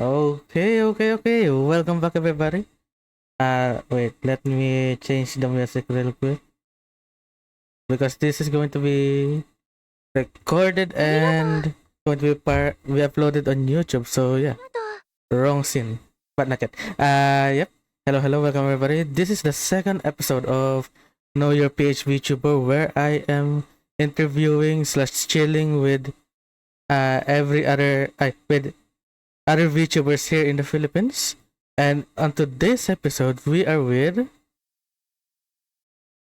Okay. Welcome back, everybody. Wait, let me change the music real quick because this is going to be recorded and going to be uploaded on YouTube. So yeah, wrong scene, but not yet. Yep. Hello, welcome everybody. This is the second episode of Know Your PHvtuber, where I am interviewing slash chilling with every other with other VTubers here in the Philippines. And on today's episode, we are with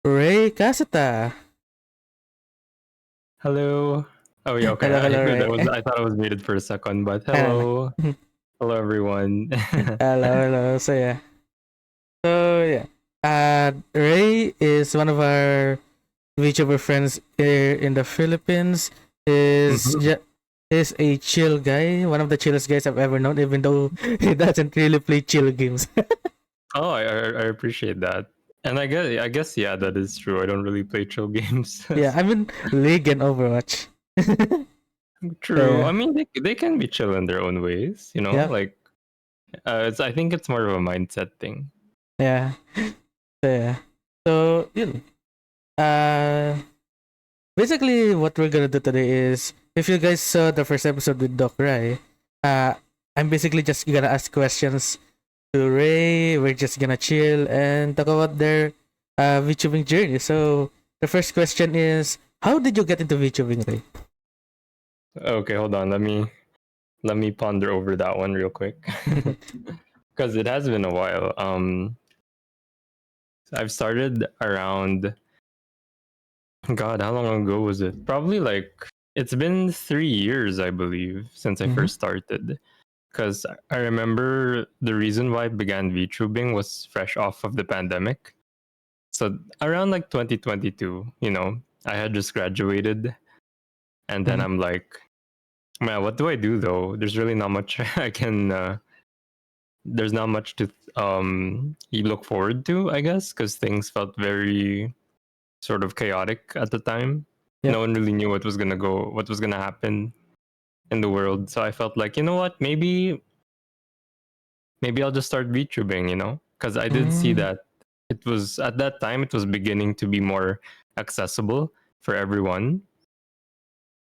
Raykasuta. Hello. Oh yeah, okay. Hello, That Ray. was I thought I was muted for a second, but hello. Ano. Hello everyone. Hello. So yeah. Ray is one of our VTuber friends here in the Philippines. Is Mhm. ju- is a chill guy, one of the chillest guys I've ever known, even though he doesn't really play chill games. Oh, I appreciate that. And I guess yeah, that is true. I don't really play chill games. Yeah, I mean League and Overwatch. So True. yeah. I mean they can be chill in their own ways, you know? Yep. Like I think it's more of a mindset thing. Yeah. Yeah. So, uh, basically, what we're gonna do today is, if you guys saw the first episode with Doc Rai, uh, I'm basically just gonna ask questions to Ray. We're just gonna chill and talk about their VTubing journey. So, the first question is, how did you get into VTubing, Ray? Okay, hold on. Let me ponder over that one real quick. Because it has been a while. I've started around God, how long ago was it? Probably like it's been 3 years, I believe, since I Mm-hmm. first started. Because I remember the reason why I began VTubing was fresh off of the pandemic. So around like 2022, I had just graduated, and then Mm-hmm. I'm like, man, what do I do though? There's really not much I can. There's not much to you look forward to, I guess, because things felt very sort of chaotic at the time. No Yep. one really knew what was gonna happen in the world. So I felt like, you know what, maybe I'll just start VTubing, because I did see Mm, that it was at that time it was beginning to be more accessible for everyone.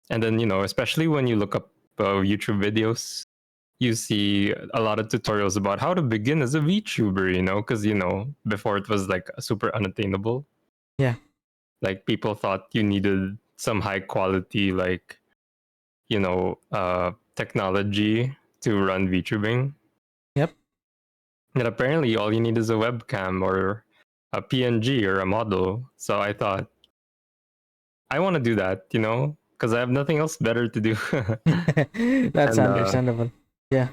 And then especially when you look up YouTube videos, you see a lot of tutorials about how to begin as a VTuber, because before it was like super unattainable. yeah. Like people thought you needed some high quality like technology to run VTubing. Yep. And apparently all you need is a webcam or a PNG or a model. So I thought I want to do that, because I have nothing else better to do. That's And understandable. Yeah.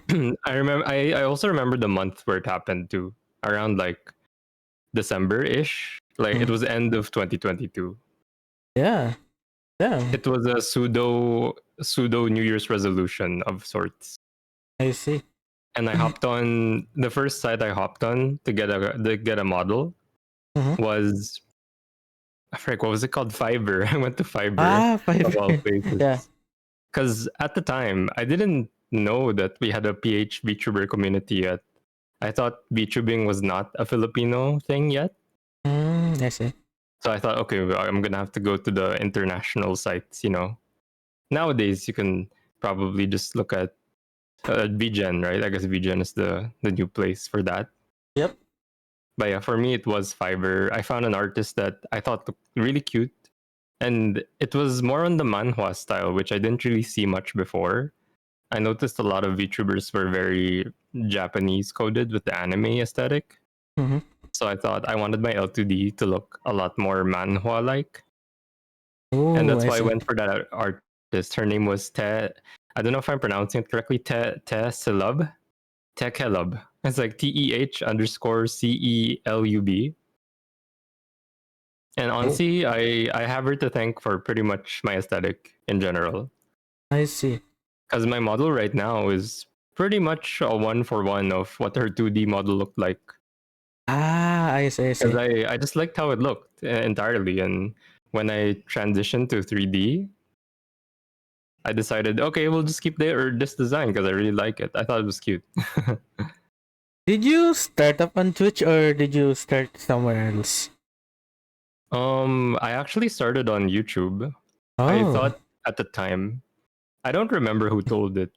I also remember the month where it happened too, around like December ish. Like it Mhm. was end of 2022. Yeah. Damn. It was a pseudo New Year's resolution of sorts. I see. And I hopped on the first site I hopped on to get a model Mhm. was I forget what was it called, Fiverr. I went to Fiverr Ah, of five. all places Yeah. because at the time I didn't know that we had a PH VTuber community yet. I thought VTubing was not a Filipino thing yet, I see. so I thought, okay, well, I'm gonna have to go to the international sites. Nowadays you can probably just look at VGen, right? I guess VGen is the new place for that. Yep. But yeah, for me, it was Fiverr. I found an artist that I thought looked really cute. And it was more on the manhwa style, which I didn't really see much before. I noticed a lot of VTubers were very Japanese coded with the anime aesthetic. Mm-hmm. So I thought I wanted my L2D to look a lot more manhwa like. And Oh, that's I why I see. went for that artist. Her name was I don't know if I'm pronouncing it correctly, Te Celub. Tekelub. It's like TEH_CELUB. And Oh, honestly, I have her to thank for pretty much my aesthetic in general. I see. Because my model right now is pretty much a one for one of what her 2D model looked like. Ah, I see. I Because see. I just liked how it looked entirely. And when I transitioned to 3D, I decided, okay, we'll just keep this design because I really like it. I thought it was cute. Did you start up on Twitch or did you start somewhere else? I actually started on YouTube. I Oh. thought at the time, I don't remember who told it,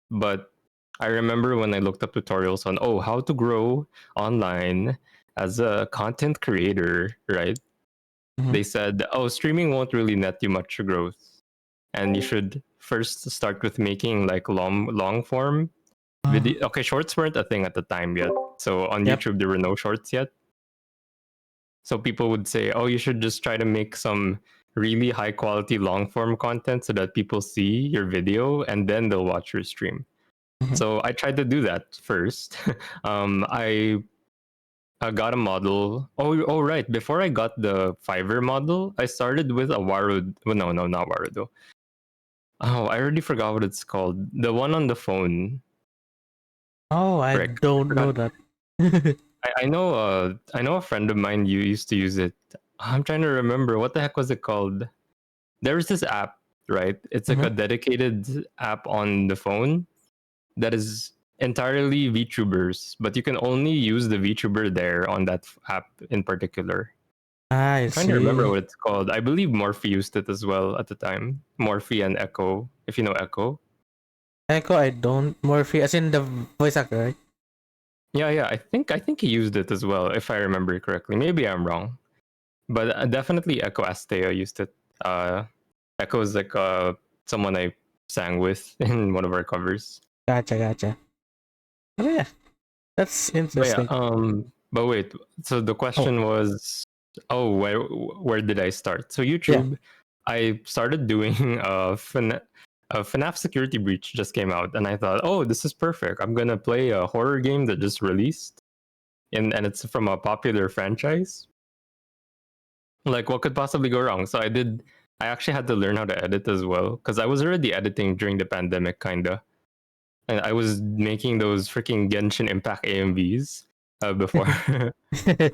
but I remember when I looked up tutorials on how to grow online as a content creator, right? Mhm. They said, streaming won't really net you much growth, and you should first start with making like long form Uh, video. Okay, shorts weren't a thing at the time yet, so on yep. YouTube there were no shorts yet. So people would say, you should just try to make some really high quality long form content so that people see your video and then they'll watch your stream. Mhm. So I tried to do that first. I got a model. Right. Before I got the Fiverr model, I started with a Waru. Well, no, not Waru though. Oh, I already forgot what it's called. The one on the phone. Oh, I Frick. I don't know forgot. that. I know. I know a friend of mine. You used to use it. I'm trying to remember what the heck was it called. There was this app, right? It's like a Mhm. dedicated app on the phone that is entirely Vtubers, but you can only use the Vtuber there on that app in particular. I I'm trying to remember see. what it's called. I believe Morphe used it as well at the time. Morphe and Echo, if you know Echo. Echo, I don't. Morphe, as in the voice actor, right? Yeah. I think he used it as well, if I remember correctly. Maybe I'm wrong, but definitely Echo Asteo used it. Uh, Echo is like someone I sang with in one of our covers. Gotcha, gotcha. Oh yeah, that's But yeah, interesting. but wait. So the Oh, question was, where did I start? So yeah. YouTube, I started doing a FNAF Security Breach just came out, and I thought, this is perfect. I'm gonna play a horror game that just released, and it's from a popular franchise. Like, what could possibly go wrong? So I did. I actually had to learn how to edit as well because I was already editing during the pandemic, kinda. And I was making those freaking Genshin Impact AMVs before.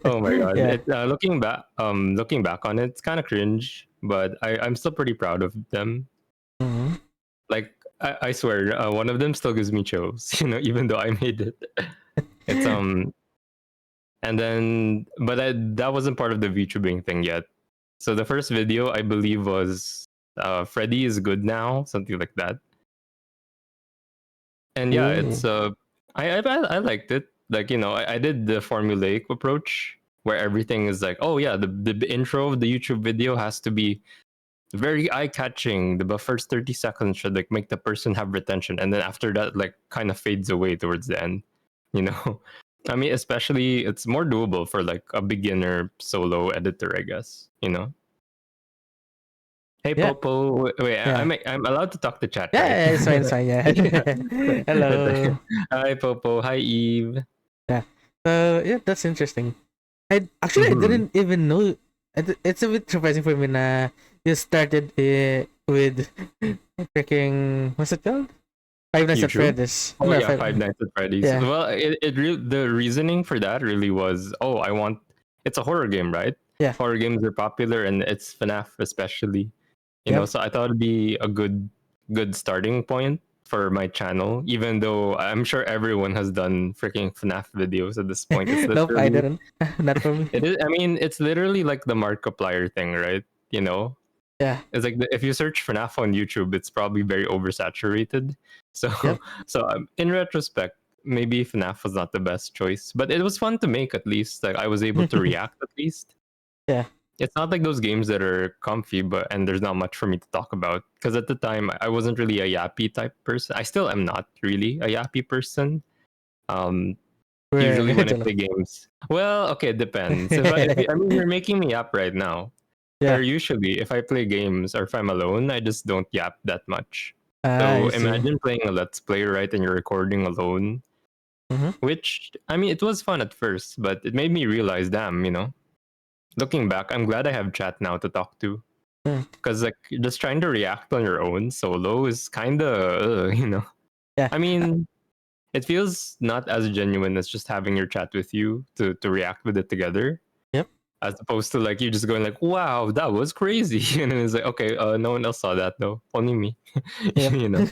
Oh my god! Yeah. Looking back on it, it's kind of cringe, but I'm still pretty proud of them. Mhm. Like I swear, one of them still gives me chills, even though I made it. It's and then, but that wasn't part of the VTubing thing yet. So the first video I believe was Freddy is good now, something like that. And yeah, Ooh. it's I liked it. Like I did the formulaic approach where everything is like, oh yeah, the intro of the YouTube video has to be very eye catching. The first 30 seconds should like make the person have retention, and then after that, like kind of fades away towards the end. You know, I mean, especially it's more doable for like a beginner solo editor, I guess. Hey Yeah. Popo, wait, Yeah. I'm allowed to talk to chat, Yeah, right? yeah, it's fine, it's fine. Yeah. Hello. Hi Popo, hi Eve. Yeah. So yeah, that's interesting. I Mm-hmm. didn't even know. It's a bit surprising for me. You started with freaking what's it called? Five Nights at YouTube. Freddy's. Oh No, yeah, five. Five Nights at Freddy's. Yeah. Well, the reasoning for that really was, I want it's a horror game, right? Yeah. Horror games are popular, and it's FNAF especially. Yep. So I thought it'd be a good starting point for my channel. Even though I'm sure everyone has done freaking FNAF videos at this point, it's Nope, I literally didn't. Not for me. it is. I mean, it's literally like the Markiplier thing, right? Yeah. It's like if you search FNAF on YouTube, it's probably very oversaturated. So, Yep. in retrospect, maybe FNAF was not the best choice, but it was fun to make at least. Like I was able to react at least. Yeah. It's not like those games that are comfy, and there's not much for me to talk about because at the time I wasn't really a yappy type person. I still am not really a yappy person. Um, Usually when I Really. play games, well, okay, it depends. I mean, you're making me yap right now. Yeah. Or usually, if I play games or if I'm alone, I just don't yap that much. I So see. imagine playing a Let's Play, right, and you're recording alone. Mm-hmm. Which, I mean, it was fun at first, but it made me realize, damn, looking back, I'm glad I have chat now to talk to. Mm. Because, like, just trying to react on your own solo is kind of. Yeah. I mean, it feels not as genuine as just having your chat with you to react with it together. Yep. as opposed to like you just going like, wow, that was crazy. And then it's like, okay, no one else saw that though, only me. Yep. You know.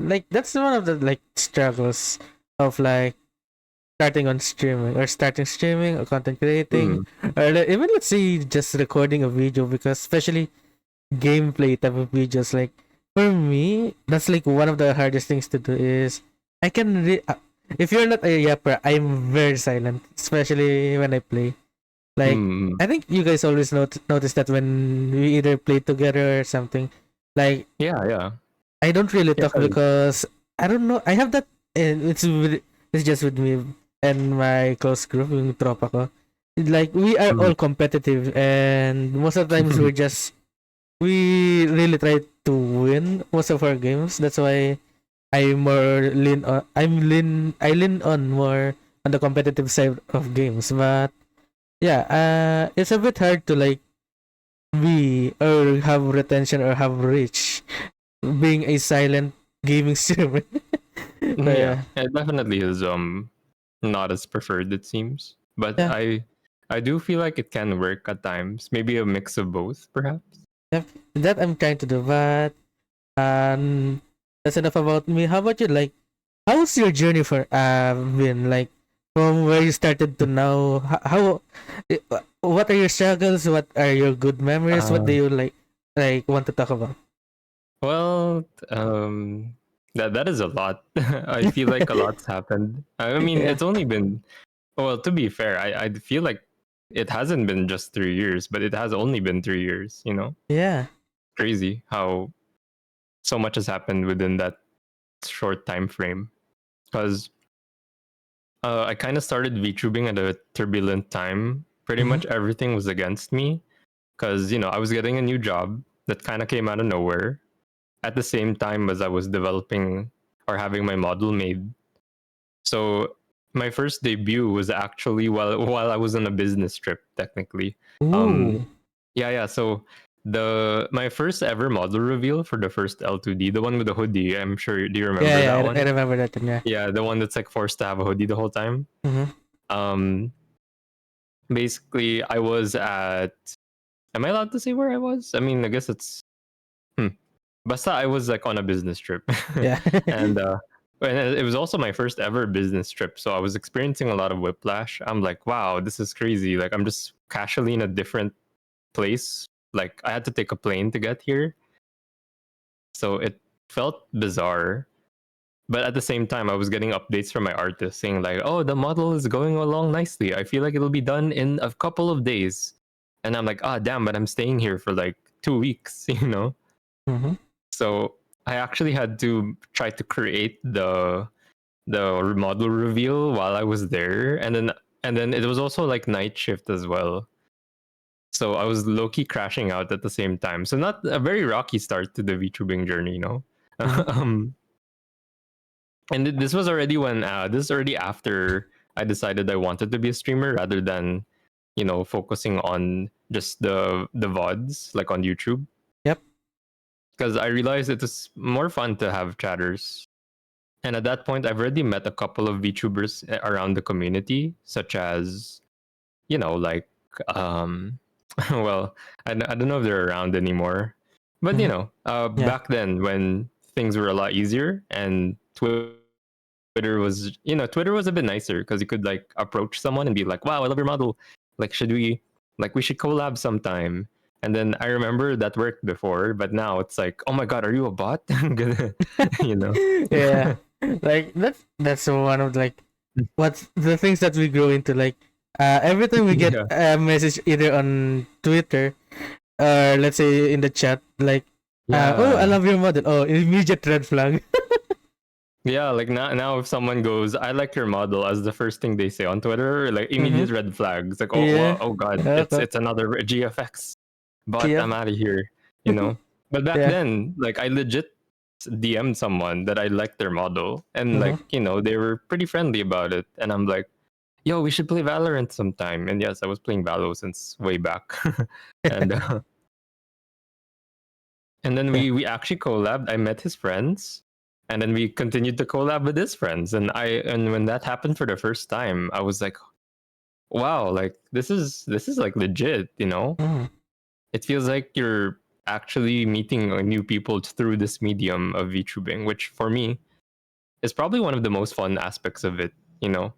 Like that's one of the like struggles of like starting on streaming or starting streaming or content creating, Mm, or even let's say just recording a video, because especially gameplay type of videos, like for me that's like one of the hardest things to do is I can if you're not a yapper, I'm very silent, especially when I play. Like mm, I think you guys always notice that when we either play together or something, like yeah, yeah, I don't really yeah. talk because I don't know. I have that, and it's just with me and my close group, yung tropa ko. Like we are Mm. all competitive, and most of the times we really try to win most of our games. That's why I lean on more on the competitive side of games. But yeah, it's a bit hard to like be or have retention or have reach being a silent gaming streamer. But Yeah, yeah, it definitely is not as preferred, it seems. But yeah, I do feel like it can work at times. Maybe a mix of both, perhaps. yeah, that I'm trying to do. But um, that's enough about me. How about you? Like, how's your journey for been like from where you started to now? What are your struggles? What are your good memories? What do Uh, you like want to talk about? well, that is a lot. I feel like a lot's happened. I mean, Yeah, it's only been, well, to be fair, I feel like it hasn't been just 3 years, but it has only been 3 years. You know, yeah. crazy how so much has happened within that short time frame. Because I kind of started VTubing at a turbulent time. Pretty Mm-hmm. much everything was against me because I was getting a new job that kind of came out of nowhere at the same time as I was developing or having my model made. So my first debut was actually while I was on a business trip, technically. Um, Ooh, yeah, yeah. So the my first ever model reveal for the first L2D, the one with the hoodie. I'm sure. Do you yeah, remember yeah. that I one? remember that one. Yeah. Yeah, the one that's like forced to have a hoodie the whole time. Mm-hmm. Um, basically, I was at. Am I allowed to say where I was? I mean, I guess it's. Hmm. Basta, I was like on a business trip, Yeah. and it was also my first ever business trip. So I was experiencing a lot of whiplash. I'm like, wow, this is crazy. Like I'm just casually in a different place. Like I had to take a plane to get here, so it felt bizarre. But at the same time, I was getting updates from my artist saying like, "Oh, the model is going along nicely. I feel like it'll be done in a couple of days." And I'm like, "Ah, damn!" But I'm staying here for like 2 weeks, you know. Mm-hmm. So I actually had to try to create the model reveal while I was there, and then it was also like night shift as well. So I was low key crashing out at the same time. So not a very rocky start to the VTubing journey, you know. Mm-hmm. um, and this was already when this is already after I decided I wanted to be a streamer rather than focusing on just the vods like on YouTube, Yep. because I realized it was more fun to have chatters. And at that point, I've already met a couple of VTubers around the community, such as like um, well, I don't know if they're around anymore, but Mm-hmm. Yeah. back then when things were a lot easier and Twitter was a bit nicer because you could like approach someone and be like, "Wow, I love your model. Like, we should collab sometime." And then I remember that worked before, but now it's like, "Oh my god, are you a bot?" I'm gonna, you know. Yeah. Like that's one of like what's the things that we grow into. Like every time we get Yeah, a message either on Twitter or let's say in the chat, like oh, I yeah, love your model. Oh, immediate red flag. yeah. Like now, if someone goes, "I like your model," as the first thing they say on Twitter, like Mm-hmm. immediate red flags. Like, oh, Yeah. wow, oh god, it's Okay. it's another GFX bot. Yep. I'm out of here. You know. But back Yeah. then, like I legit DM'd someone that I liked their model, and Mm-hmm. like they were pretty friendly about it, and I'm like, "Yo, we should play Valorant sometime." And yes, I was playing Valo since way back, and and then Yeah. we actually collabed. I met his friends, and then we continued to collab with his friends. And when that happened for the first time, I was like, wow, like this is like legit, you know? Mm. It feels like you're actually meeting new people through this medium of VTubing, which for me is probably one of the most fun aspects of it, you know?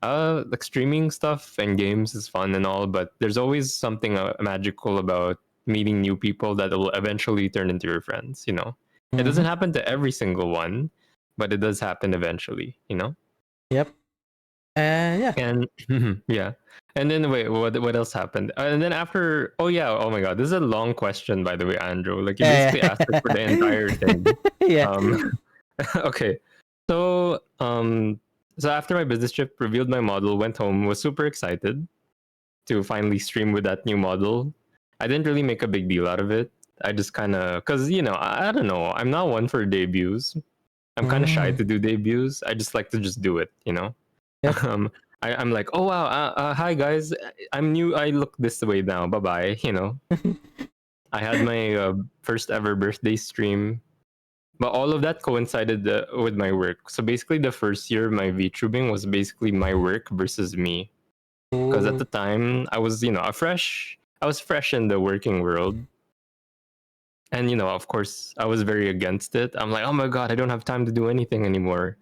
Like streaming stuff and games is fun and all, but there's always something magical about meeting new people that will eventually turn into your friends, you know? It doesn't Mm-hmm. happen to every single one, but it does happen eventually, you know? Yep. Yeah. And yeah. And then wait, what else happened? And then after, oh yeah, oh my god, this is a long question by the way, Andrew. Like you basically asked it for the entire thing. Yeah. Um, okay. So so after my business trip, revealed my model, went home, was super excited to finally stream with that new model. I didn't really make a big deal out of it. I just kind of, cause you know, I don't know. I'm not one for debuts. I'm kind of shy Mm. to do debuts. I just like to just do it, you know. Yep. Um, I'm like, oh wow, hi guys, I'm new. I look this way now. Bye bye. You know, I had my first ever birthday stream, but all of that coincided with my work. So basically, the first year of my VTubing was basically my work versus me. Because at Ooh. the time, I was, you know, I was fresh in the working world. And, you know, of course, I was very against it. I'm like, oh my God, I don't have time to do anything anymore,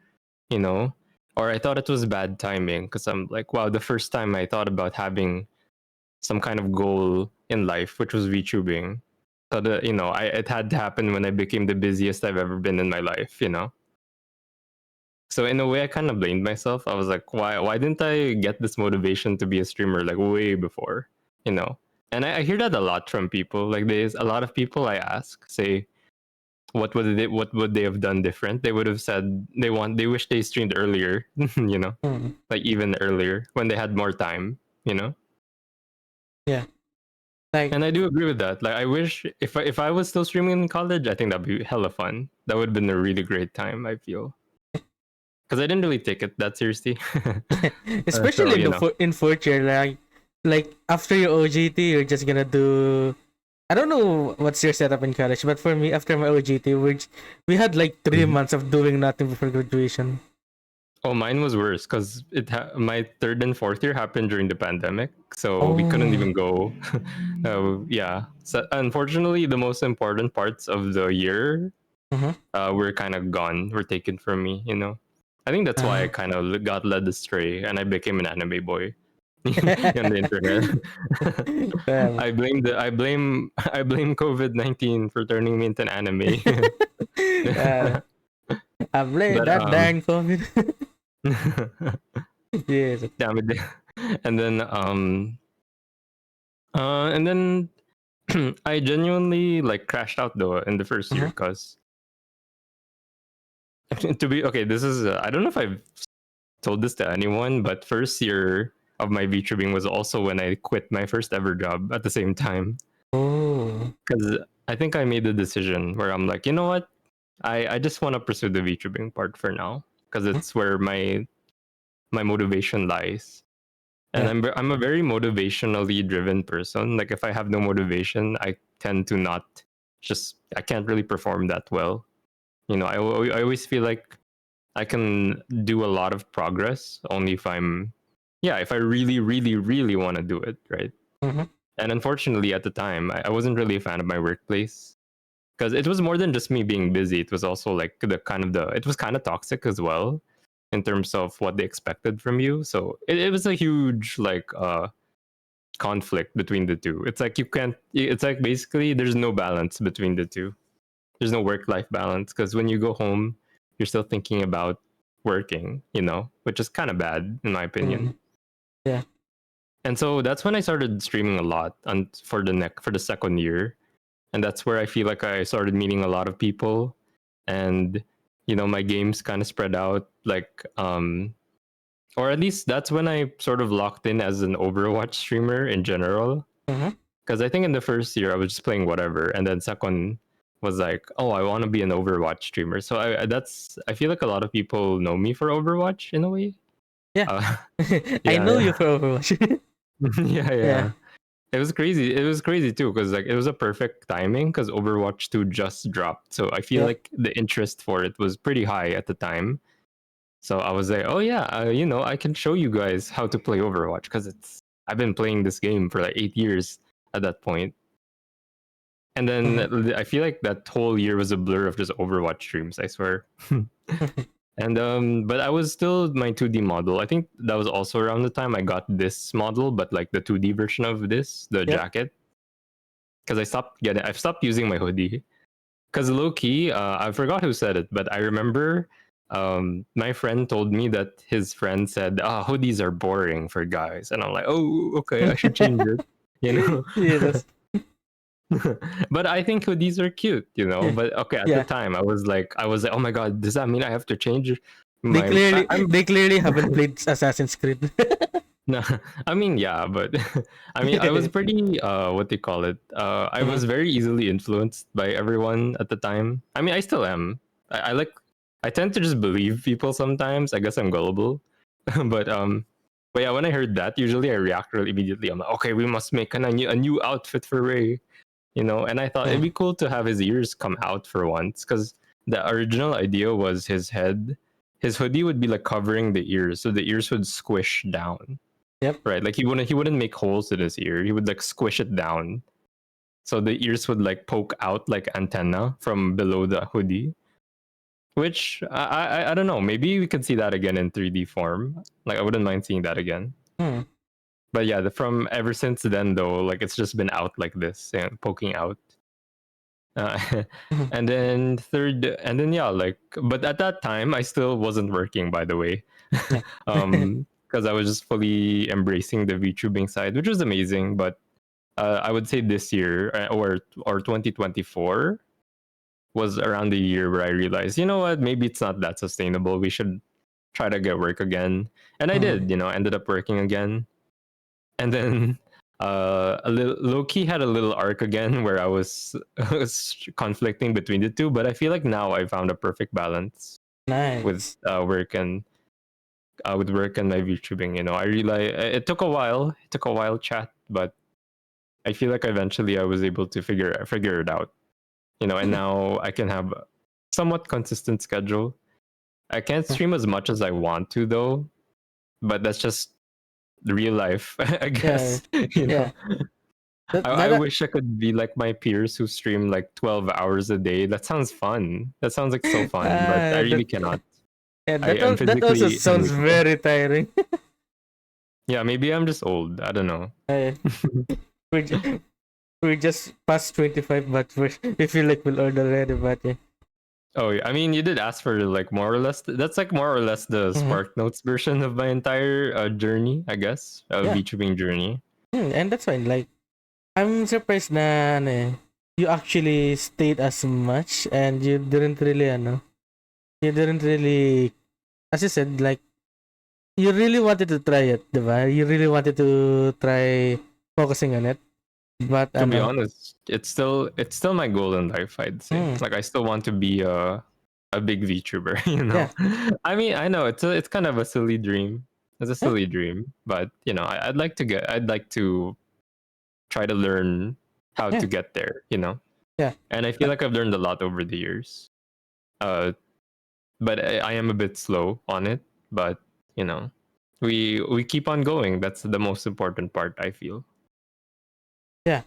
you know? Or I thought it was bad timing because I'm like, wow, the first time I thought about having some kind of goal in life, which was VTubing. So you know, it had to happen when I became the busiest I've ever been in my life, you know? So in a way, I kind of blamed myself. I was like, why didn't I get this motivation to be a streamer like way before, you know? And I hear that a lot from people. Like there's a lot of people I ask say, what would they have done different? They would have said they wish they streamed earlier, you know, Mm. like even earlier when they had more time, you know. Yeah. Like. And I do agree with that. Like I wish if I was still streaming in college, I think that'd be hella fun. That would have been a really great time. I feel because I didn't really take it that seriously. So Especially in you the know, in fourth year, like after your OGT, you're just gonna do. I don't know what's your setup in college, but for me, after my OGT, we had like 3 months of doing nothing before graduation. oh, mine was worse because my third and fourth year happened during the pandemic, so we couldn't Oh. even go. Yeah, so unfortunately, the most important parts of the year Mm-hmm. were kind of gone, were taken from me. You know, I think that's why I kind of got led astray and I became an anime boy on the internet. Um, I blame COVID-19 for turning me into an anime. uh, I blame But that dang COVID. Yes. damn it. And then and then I genuinely like crashed out though in the first year Mm-hmm. because to be okay, this is I don't know if I've told this to anyone, but first year of my VTubing was also when I quit my first ever job at the same time Oh. because I think I made the decision where I'm like, you know what, I just want to pursue the VTubing part for now because it's where my motivation lies. And Yeah. I'm a very motivationally driven person. Like if I have no motivation, I tend to not I can't really perform that well. You know, I always feel like I can do a lot of progress only if if I really really really want to do it, right? Mm-hmm. And unfortunately at the time, I wasn't really a fan of my workplace because it was more than just me being busy. It was also like it was kind of toxic as well in terms of what they expected from you. So it was a huge like conflict between the two. It's like you can't. It's like basically there's no balance between the two. There's no work life balance because when you go home, you're still thinking about working. You know, which is kind of bad in my Mm-hmm. opinion. Yeah. And so that's when I started streaming a lot for the second year, and that's where I feel like I started meeting a lot of people, and you know my games kind of spread out or at least that's when I sort of locked in as an Overwatch streamer in general. Mm-hmm. Because I think in the first year I was just playing whatever, and then second was like, oh, I want to be an Overwatch streamer. So I feel like a lot of people know me for Overwatch in a way. Yeah. Uh, I yeah, know you yeah, for Overwatch. yeah, Yeah. yeah. It was crazy. It was crazy too because like it was a perfect timing because Overwatch 2 just dropped. So I feel Yep. like the interest for it was pretty high at the time. So I was like, oh yeah, I can show you guys how to play Overwatch because I've been playing this game for like 8 years at that point. And then I feel like that whole year was a blur of just Overwatch streams, I swear. And but I was still my 2D model. I think that was also around the time I got this model, but like the 2D version of this, the Yep. jacket. Because I've stopped using my hoodie. Because low key, I forgot who said it, but I remember my friend told me that his friend said, hoodies are boring for guys. And I'm like, oh, okay, I should change it. You know? Yeah, that's But I think hoodies are cute, yeah. But okay, at the Yeah. time, I was like, oh my god, does that mean I have to change my? I'm They clearly haven't played Assassin's Creed. no, I mean, yeah, but I mean, I was pretty, what do you call it? I was Mhm. very easily influenced by everyone at the time. I mean, I still am. I tend to just believe people sometimes. I guess I'm gullible, but but yeah, when I heard that, usually I react really immediately. I'm like, okay, we must make a new outfit for Ray, And I thought it'd Mm. be cool to have his ears come out for once, because the original idea was his hoodie would be like covering the ears, so the ears would squish down. Yep. Right, like he wouldn't make holes in his ear. He would like squish it down, so the ears would like poke out like antenna from below the hoodie. Which I don't know. Maybe we could see that again in 3D form. Like I wouldn't mind seeing that again. Hmm. But yeah, from ever since then though, like it's just been out like this, poking out. Uh, Mhm. and then yeah, like, but at that time I still wasn't working, by the way. Yeah. Because I was just fully embracing the VTubing side, which was amazing. But I would say this year, or 2024 was around the year where I realized, you know what, maybe it's not that sustainable. We should try to get work again. And I Mhm. did, ended up working again. And then a little low key had a little arc again where I was conflicting between the two, but I feel like now I found a perfect balance with Nice. work and my VTubing. I realized it took a while. It took a while, chat, but I feel like eventually I was able to figure it out. And Hmm. now I can have a somewhat consistent schedule. I can't Yeah. stream as much as I want to though, but that's just real life, I Yeah. guess. You Yeah. know, That I that wish I could be like my peers who stream like 12 hours a day. That sounds fun. That sounds like so fun, but I that really cannot. yeah, I am that also physically sounds incapable. very tiring. Yeah, maybe I'm just old. I don't know. Uh, we're, we're just past 25, but we feel like we're old already, but yeah. Oh, yeah. I mean, you did ask for like more or less. That's like more or less the Mhm. Spark Notes version of my entire journey, I guess, Yeah. VTubing journey. And that's fine. Like, I'm surprised na ano you actually stayed as much and you didn't really, as you said, like, you really wanted to try it, diba? You really wanted to try focusing on it, but To be ano, honest, it's still my goal in life, I'd say. mm, Like I still want to be a big VTuber, yeah, I mean, I know it's kind of a silly dream. It's a yeah, silly dream, but I'd like to try to learn how yeah, to get there. yeah, And I feel like I've learned a lot over the years. Uh but I am a bit slow on it, but you know, we keep on going. That's the most important part, I feel. yeah.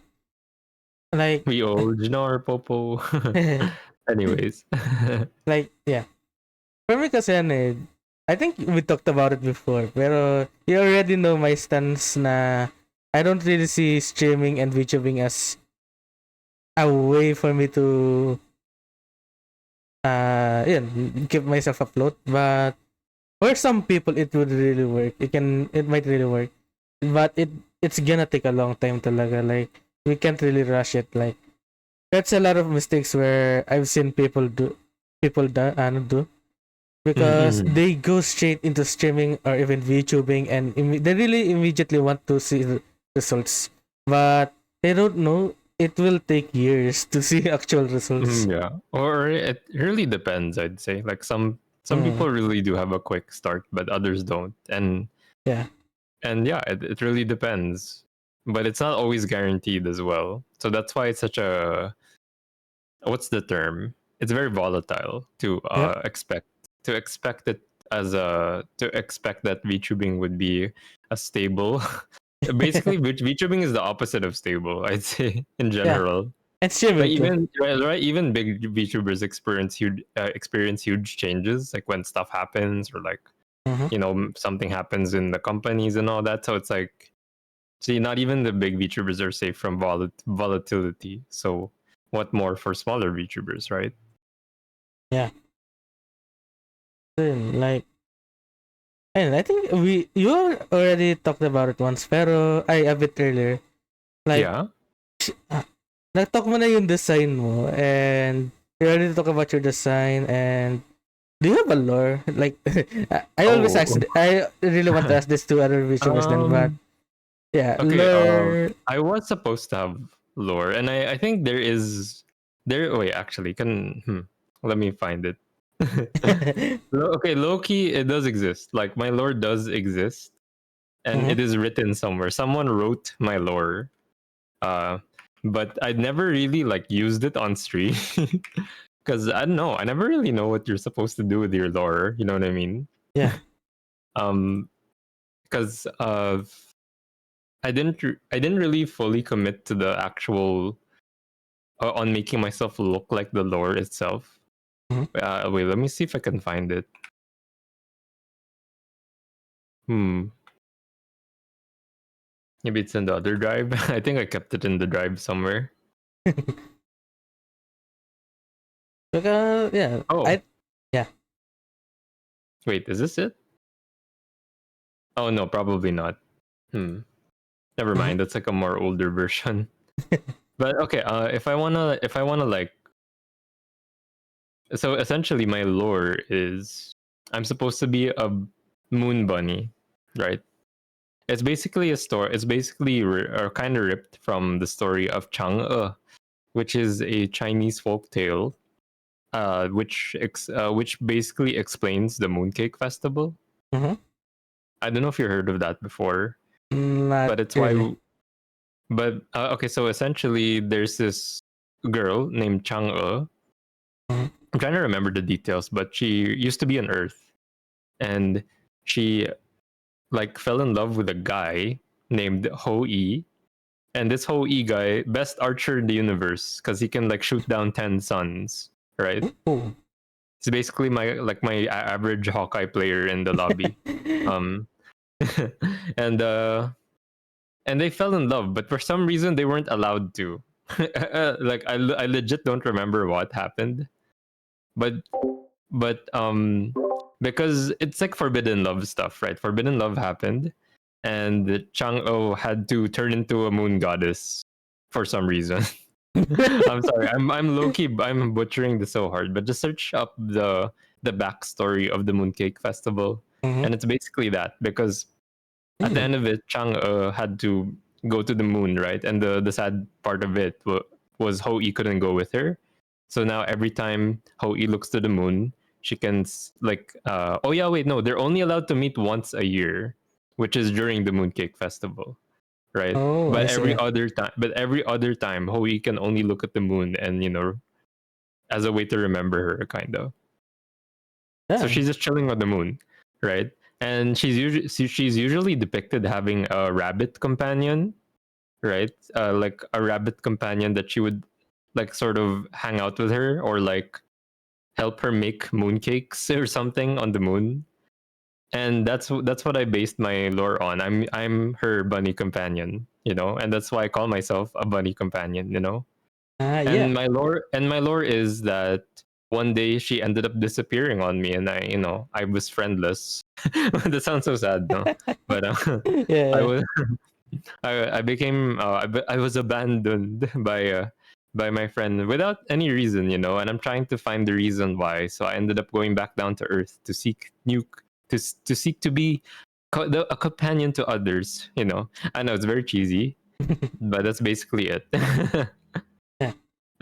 Like, We original popo. Anyways. like, yeah. For me kasi ano I think we talked about it before, pero you already know my stance na I don't really see streaming and VTubing as a way for me to keep myself afloat. But for some people it would really work. It might really work. But it's gonna take a long time talaga. Like, we can't really rush it. Like, that's a lot of mistakes where I've seen people do because Mm-mm. they go straight into streaming or even VTubing and they really immediately want to see results, but they don't know it will take years to see actual results. Yeah. Or it really depends, I'd say. Like some Mm, people really do have a quick start, but others don't. yeah, And yeah, it really depends. But it's not always guaranteed as well. So that's why it's such a, what's the term? It's very volatile to yep, expect it as a to expect that VTubing would be a stable. Basically, VTubing is the opposite of stable, I'd say, in Yeah, general. and streaming Like too. even right, even big VTubers experience huge changes, like when stuff happens or like Mhm. something happens in the companies and all that. So it's like, see, not even the big VTubers are safe from volatility. So what more for smaller VTubers, right? Yeah. Then, like, and I think you already talked about it once, pero ay a bit earlier. Like, Yeah. nag-talk mo na yung design mo, and you already talk about your design, and do you have a lore? Like, I always ask. Oh. I really want to ask this to other VTubers then, but um. yeah, Okay. lore. I was supposed to have lore, and I think there is there. Wait, actually, let me find it. Okay, low key, it does exist. Like my lore does exist, and Mhm. it is written somewhere. Someone wrote my lore, uh, but I never really like used it on stream because I don't know. I never really know what you're supposed to do with your lore. You know what I mean? Yeah. Um, because I didn't really fully commit to the actual on making myself look like the lore itself. Mhm. Wait, let me see if I can find it. Hmm. Maybe it's in the other drive. I think I kept it in the drive somewhere. Because yeah, Oh, yeah. wait, is this it? Oh no, probably not. Hmm. Never Mhm. mind. That's like a more older version. But okay, if I wanna like, so essentially my lore is I'm supposed to be a moon bunny, right? It's basically a story. It's basically kind of ripped from the story of Chang'e, which is a Chinese folk tale, which basically explains the Mooncake Festival. Mhm. I don't know if you heard of that before, Not but it's really. why. But okay, so essentially, there's this girl named Chang'e. Mhm. I'm trying to remember the details, but she used to be on Earth, and she like fell in love with a guy named Ho Yi. And this Ho Yi guy, best archer in the universe, because he can like shoot down 10 suns, right? Ooh. It's basically my average Hawkeye player in the lobby. Um, and and they fell in love, but for some reason they weren't allowed to. Like I legit don't remember what happened, but but because it's like forbidden love stuff, right? Forbidden love happened, and Chang-O had to turn into a moon goddess for some reason. I'm sorry, I'm low key I'm butchering this so hard, but just search up the backstory of the Mooncake Festival, Mhm. and it's basically that because at the Mm. end of it, Chang had to go to the moon, right? And the sad part of it was Hou-Yi couldn't go with her. So now every time Hou-Yi looks to the moon, she can like oh yeah, wait, no, they're only allowed to meet once a year, which is during the Mooncake Festival, right? Oh, I see. But every other time, Hou-Yi can only look at the moon and as a way to remember her, kind of. So Yeah. she's just chilling on the moon, right? And she's usually depicted having a rabbit companion, right? Like a rabbit companion that she would like sort of hang out with her or like help her make mooncakes or something on the moon. And that's what I based my lore on. I'm her bunny companion, and that's why I call myself a bunny companion. Yeah. And my lore is that one day she ended up disappearing on me, and I was friendless. That sounds so sad, no? But Yeah. I Yeah. was I became I was abandoned by my friend without any reason, and I'm trying to find the reason why. So I ended up going back down to earth to seek to seek to be a companion to others. I know it's very cheesy, but that's basically it. Yeah.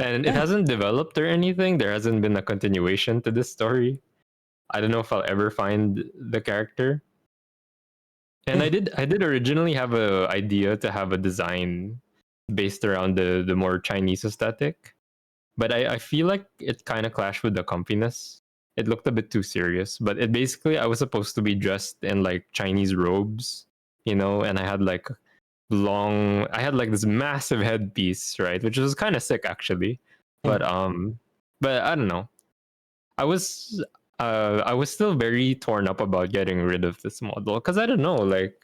And it Yeah. hasn't developed or anything. There hasn't been a continuation to this story. I don't know if I'll ever find the character. And Mm. I did originally have a idea to have a design based around the more Chinese aesthetic, but I feel like it kind of clashed with the comfiness it looked a bit too serious. But it basically, I was supposed to be dressed in like Chinese robes, and I had like this massive headpiece, right, which was kind of sick actually. But but I don't know. I was I was still very torn up about getting rid of this model because I don't know, like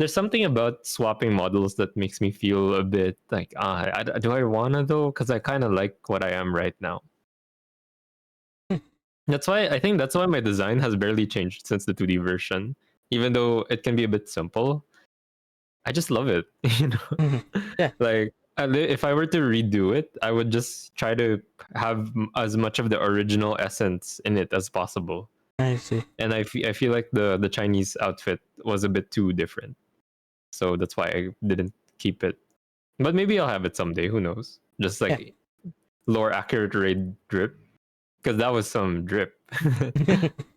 there's something about swapping models that makes me feel a bit like do I wanna though? Because I kind of like what I am right now. That's why my design has barely changed since the 2D version, even though it can be a bit simple. I just love it, Yeah. Like if I were to redo it, I would just try to have as much of the original essence in it as possible. I see. And I feel like the Chinese outfit was a bit too different, so that's why I didn't keep it. But maybe I'll have it someday. Who knows? Just Yeah. like lore accurate raid drip, because that was some drip.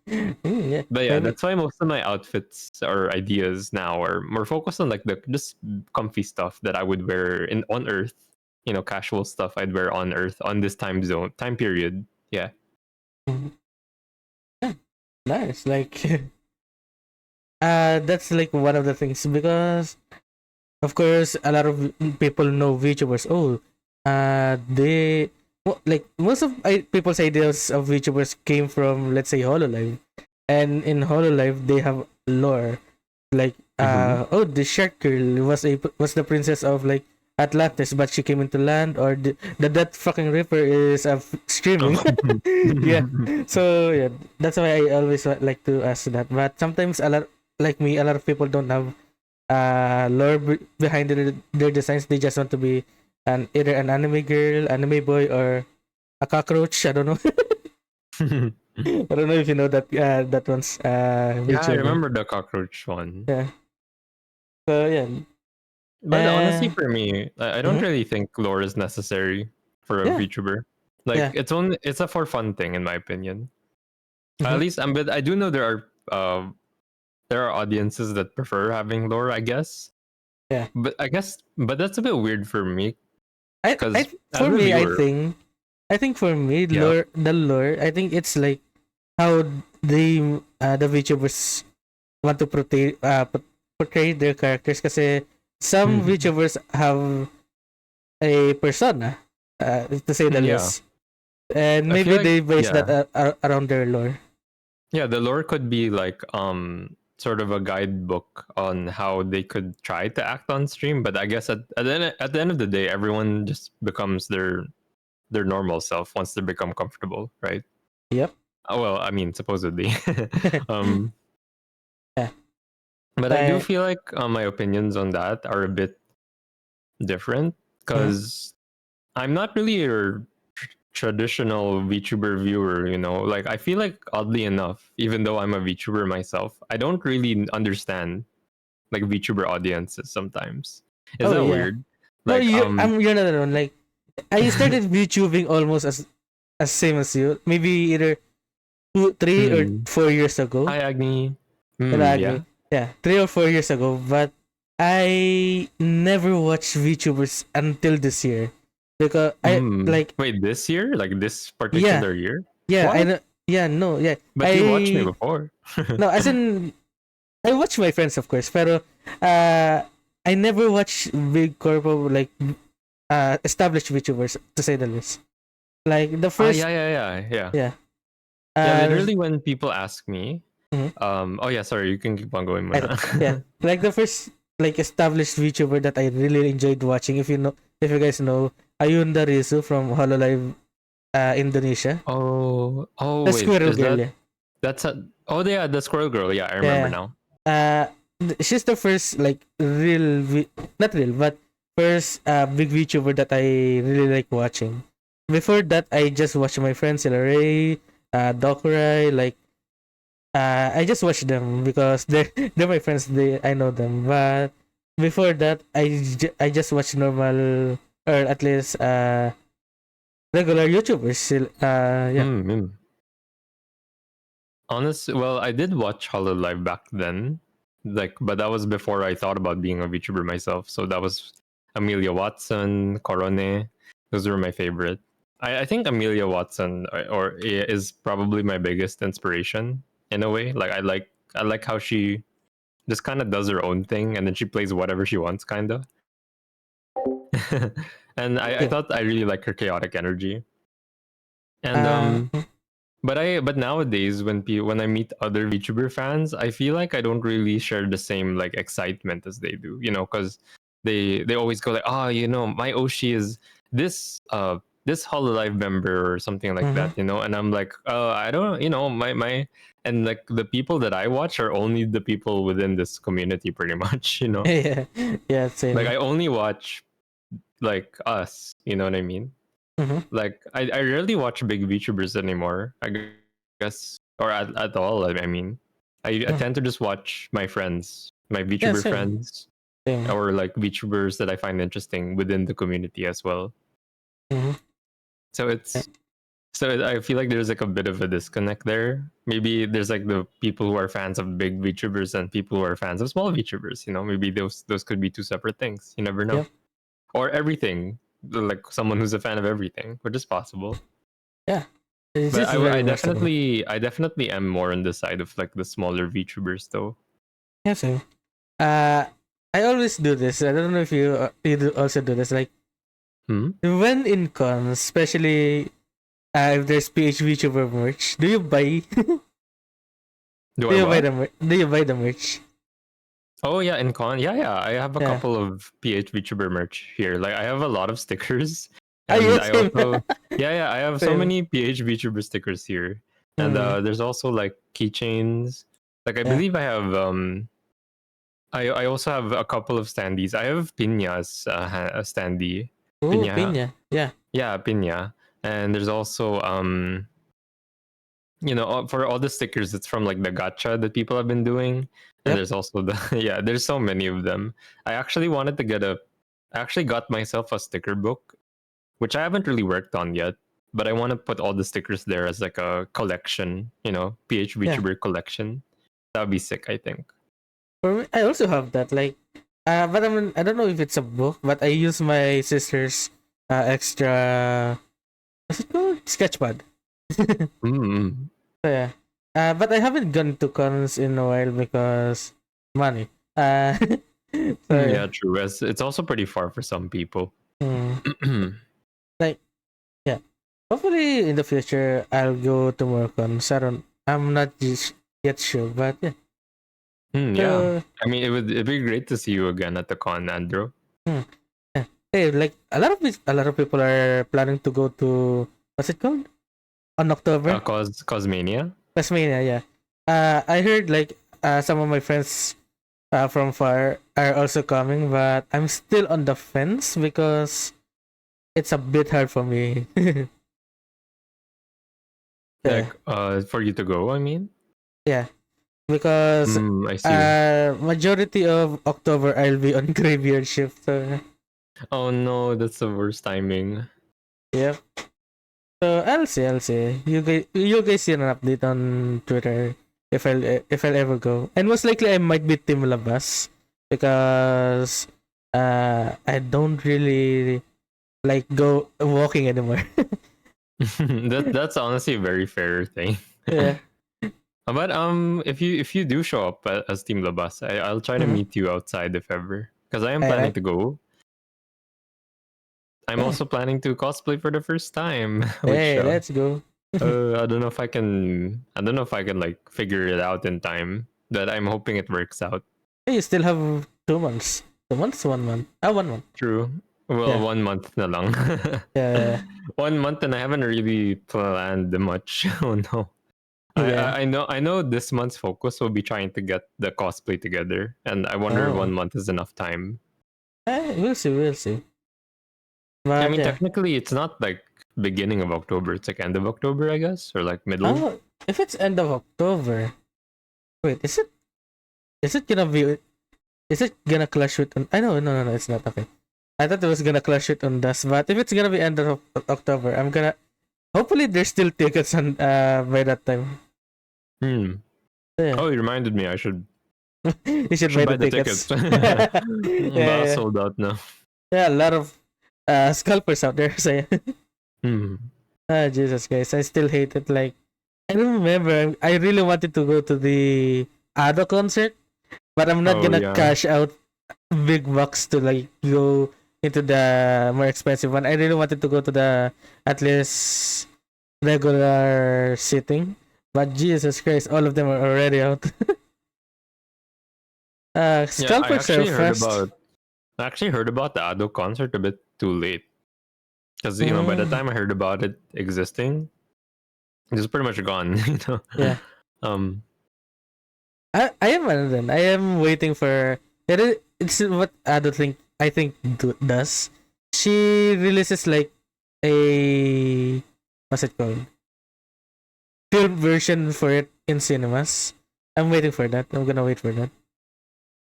Yeah. But yeah, Maybe. that's why most of my outfits or ideas now are more focused on like the just comfy stuff that I would wear on Earth. Casual stuff I'd wear on Earth on this time period. Yeah. Yeah. Nice. Like, that's like one of the things because, of course, a lot of people know VTubers. Oh, like most of people's ideas of VTubers came from, let's say, Hololive, and in Hololive they have lore. Like, Mm-hmm. oh, the shark girl was the princess of like Atlantis, but she came into land, or that fucking Ripper is streaming. Yeah. So yeah, that's why I always like to ask that. But sometimes a lot of people don't have lore behind their designs. They just want to be either an anime girl, anime boy, or a cockroach. I don't know. I don't know if you know that one's Yeah, I VTuber. remember the cockroach one. Yeah. So yeah. But honestly, Uh, for me, I don't mhm. really think lore is necessary for a Yeah. VTuber. Like Yeah. it's a for fun thing in my opinion. Hmm. At least but I do know there are audiences that prefer having lore, I guess. Yeah. But that's a bit weird for me because as For a me, viewer, I think for me, yeah. the lore, I think it's like how the VTubers want to portray their characters. Kasi some VTubers have a persona, to say the Yeah. least, and I feel maybe like they base that yeah. around their lore. Yeah, the lore could be like sort of a guidebook on how they could try to act on stream, but I guess at the end of the day, everyone just becomes their normal self once they become comfortable, right? Yep. Well, I mean, supposedly. um, Yeah. but I do Like. feel like my opinions on that are a bit different Mhm. because I'm not really a traditional VTuber viewer, Like I feel like oddly enough, even though I'm a VTuber myself, I don't really understand like VTuber audiences sometimes. Is Oh that yeah. weird? No, Like you're not alone. Like I started VTubing almost as same as you. Maybe either 3 or 4 years ago. Hi Agni. Ragni. Yeah. Yeah, 3 or 4 years ago. But I never watched VTubers until this year because I like Wait, this year? Like this yeah particular year? yeah I What? know yeah no yeah But you watched me I before. no as in I watch my friends of course, pero I never watch big corpo like established VTubers to say the least. Like the first Yeah. yeah Yeah, uh literally when people ask me, mhm. oh yeah, sorry, you can keep on going, I, Muna. yeah, like the first like established VTuber that I really enjoyed watching. If you guys know Ayunda Rizu from Hololive, Indonesia, Oh the wait, Squirrel is Girl. that Yeah, that's a oh yeah, the squirrel girl. Yeah, I remember yeah. now. Uh, she's the first like not real, but first big VTuber that I really like watching. Before that, I just watched my friends Ray, Dokurai, like I just watch them because they're my friends. I know them. But before that, I just watch normal or at least regular YouTubers. Yeah. Hmm. Honestly, well, I did watch Hololive back then, like, but that was before I thought about being a VTuber myself. So that was Amelia Watson, Corone. Those were my favorite. I think Amelia Watson is probably my biggest inspiration in a way. Like I like how she just kind of does her own thing and then she plays whatever she wants, kind of. And I Yeah. thought I really like her chaotic energy. And Uh, but nowadays when I meet other VTuber fans, I feel like I don't really share the same like excitement as they do, you know, because they always go like, oh, you know, my Oshi is this Hololive member or something like mhm. that, you know, and I'm like, I don't, you know, my and like the people that I watch are only the people within this community, pretty much, you know, Yeah, yeah, like same. I only watch like us, you know what I mean? Mm-hmm. Like I rarely watch big VTubers anymore. I guess or at all. I mean, I Mm. tend to just watch my friends, my Yeah, VTuber same, friends, same. or like VTubers that I find interesting within the community as well. Mm-hmm. So I feel like there's like a bit of a disconnect there. Maybe there's like the people who are fans of big VTubers and people who are fans of small VTubers. You know, maybe those could be two separate things. You never know. Yep. Or everything, like someone who's a fan of everything, which is possible. Yeah. It's But just very I versatile. definitely am more on the side of like the smaller VTubers though. Yeah, same. Uh, I always do this. I don't know if you also do this. Like Hmm? when in cons, especially if there's PHvtuber merch, do you buy? Do I what? Do you buy the merch? Oh yeah, in con. Yeah. I have a Yeah. couple of PHvtuber merch here. Like I have a lot of stickers. Ah, And yeah, I same. also I have so Same. many PHvtuber stickers here. And Mm, there's also like keychains. Like I yeah. believe I have I also have a couple of standees. I have Piña's a standee. Oh, Piña. pinya. Yeah. Yeah, Piña. And there's also you know, for all the stickers, it's from like the gacha that people have been doing. And Yep. there's also the yeah, there's so many of them. I actually wanted to I actually got myself a sticker book, which I haven't really worked on yet. But I want to put all the stickers there as like a collection, you know, PH Yeah. VTuber collection. That would be sick, I think. For me, I also have that. Like, but I don't know if it's a book, but I use my sister's extra. What's it called? Sketchpad. So Mm. yeah. But I haven't gone to cons in a while because money. So yeah. Yeah, true. It's also pretty far for some people. Mm, like yeah. Hopefully in the future I'll go to more cons. I'm not just yet sure, but yeah. Yeah. So I mean, it'd be great to see you again at the con, Andrew. hmm, yeah. Hey, like a lot of people are planning to go to what's it called on October? Cosmania. Tasmania, yeah. I heard like some of my friends from far are also coming, but I'm still on the fence because it's a bit hard for me. Yeah, Like for you to go, I mean. yeah, because I see. majority of October I'll be on graveyard shift. So Oh no, that's the worst timing. yeah. So I'll see. You guys see an update on Twitter if I'll ever go. And most likely I might be Team Labas because I don't really like go walking anymore. That's honestly a very fair thing. Yeah. But if you do show up as Team Labas, I'll try to Mm-hmm. meet you outside if ever, because I am planning Alright. to go. I'm Yeah. also planning to cosplay for the first time, which Hey, let's go. I don't know if I can. I don't know if I can like figure it out in time. But I'm hoping it works out. Hey, you still have 2 months. 2 months, 1 month. 1 month. True. Well, Yeah. 1 month na lang. Yeah. 1 month and I haven't really planned much. Oh no. Yeah. I know this month's focus will be trying to get the cosplay together, and I wonder if Oh. 1 month is enough time. We'll see. We'll see. I But mean, yeah. technically, it's not like beginning of October; it's like end of October, I guess, or like middle. Oh, if it's end of October, wait, is it? Is it gonna be? Is it gonna clash with? I know, no, it's not. Okay, I thought it was gonna clash with on dust, but if it's gonna be end of October, I'm gonna. Hopefully, there's still tickets on by that time. Hmm. Yeah, Oh, you reminded me. you should Should buy the buy the tickets. tickets. Yeah, But yeah, sold out now. yeah. A lot of scalpers out there. So yeah. Hmm. Ah, Jesus Christ, I still hate it. Like, I remember I really wanted to go to the Ado concert, but I'm not Oh gonna yeah. cash out big bucks to like go into the more expensive one. I really wanted to go to the at least regular sitting, but Jesus Christ, all of them are already out. Yeah, Scalpers are fast. I actually heard about the Ado concert a bit too late. Because by the Mm, time I heard about it existing, it was pretty much gone. yeah, Um. I am one of them. I am waiting for it's what Ado does. She releases like a what's it called? Film version for it in cinemas. I'm waiting for that. I'm gonna wait for that.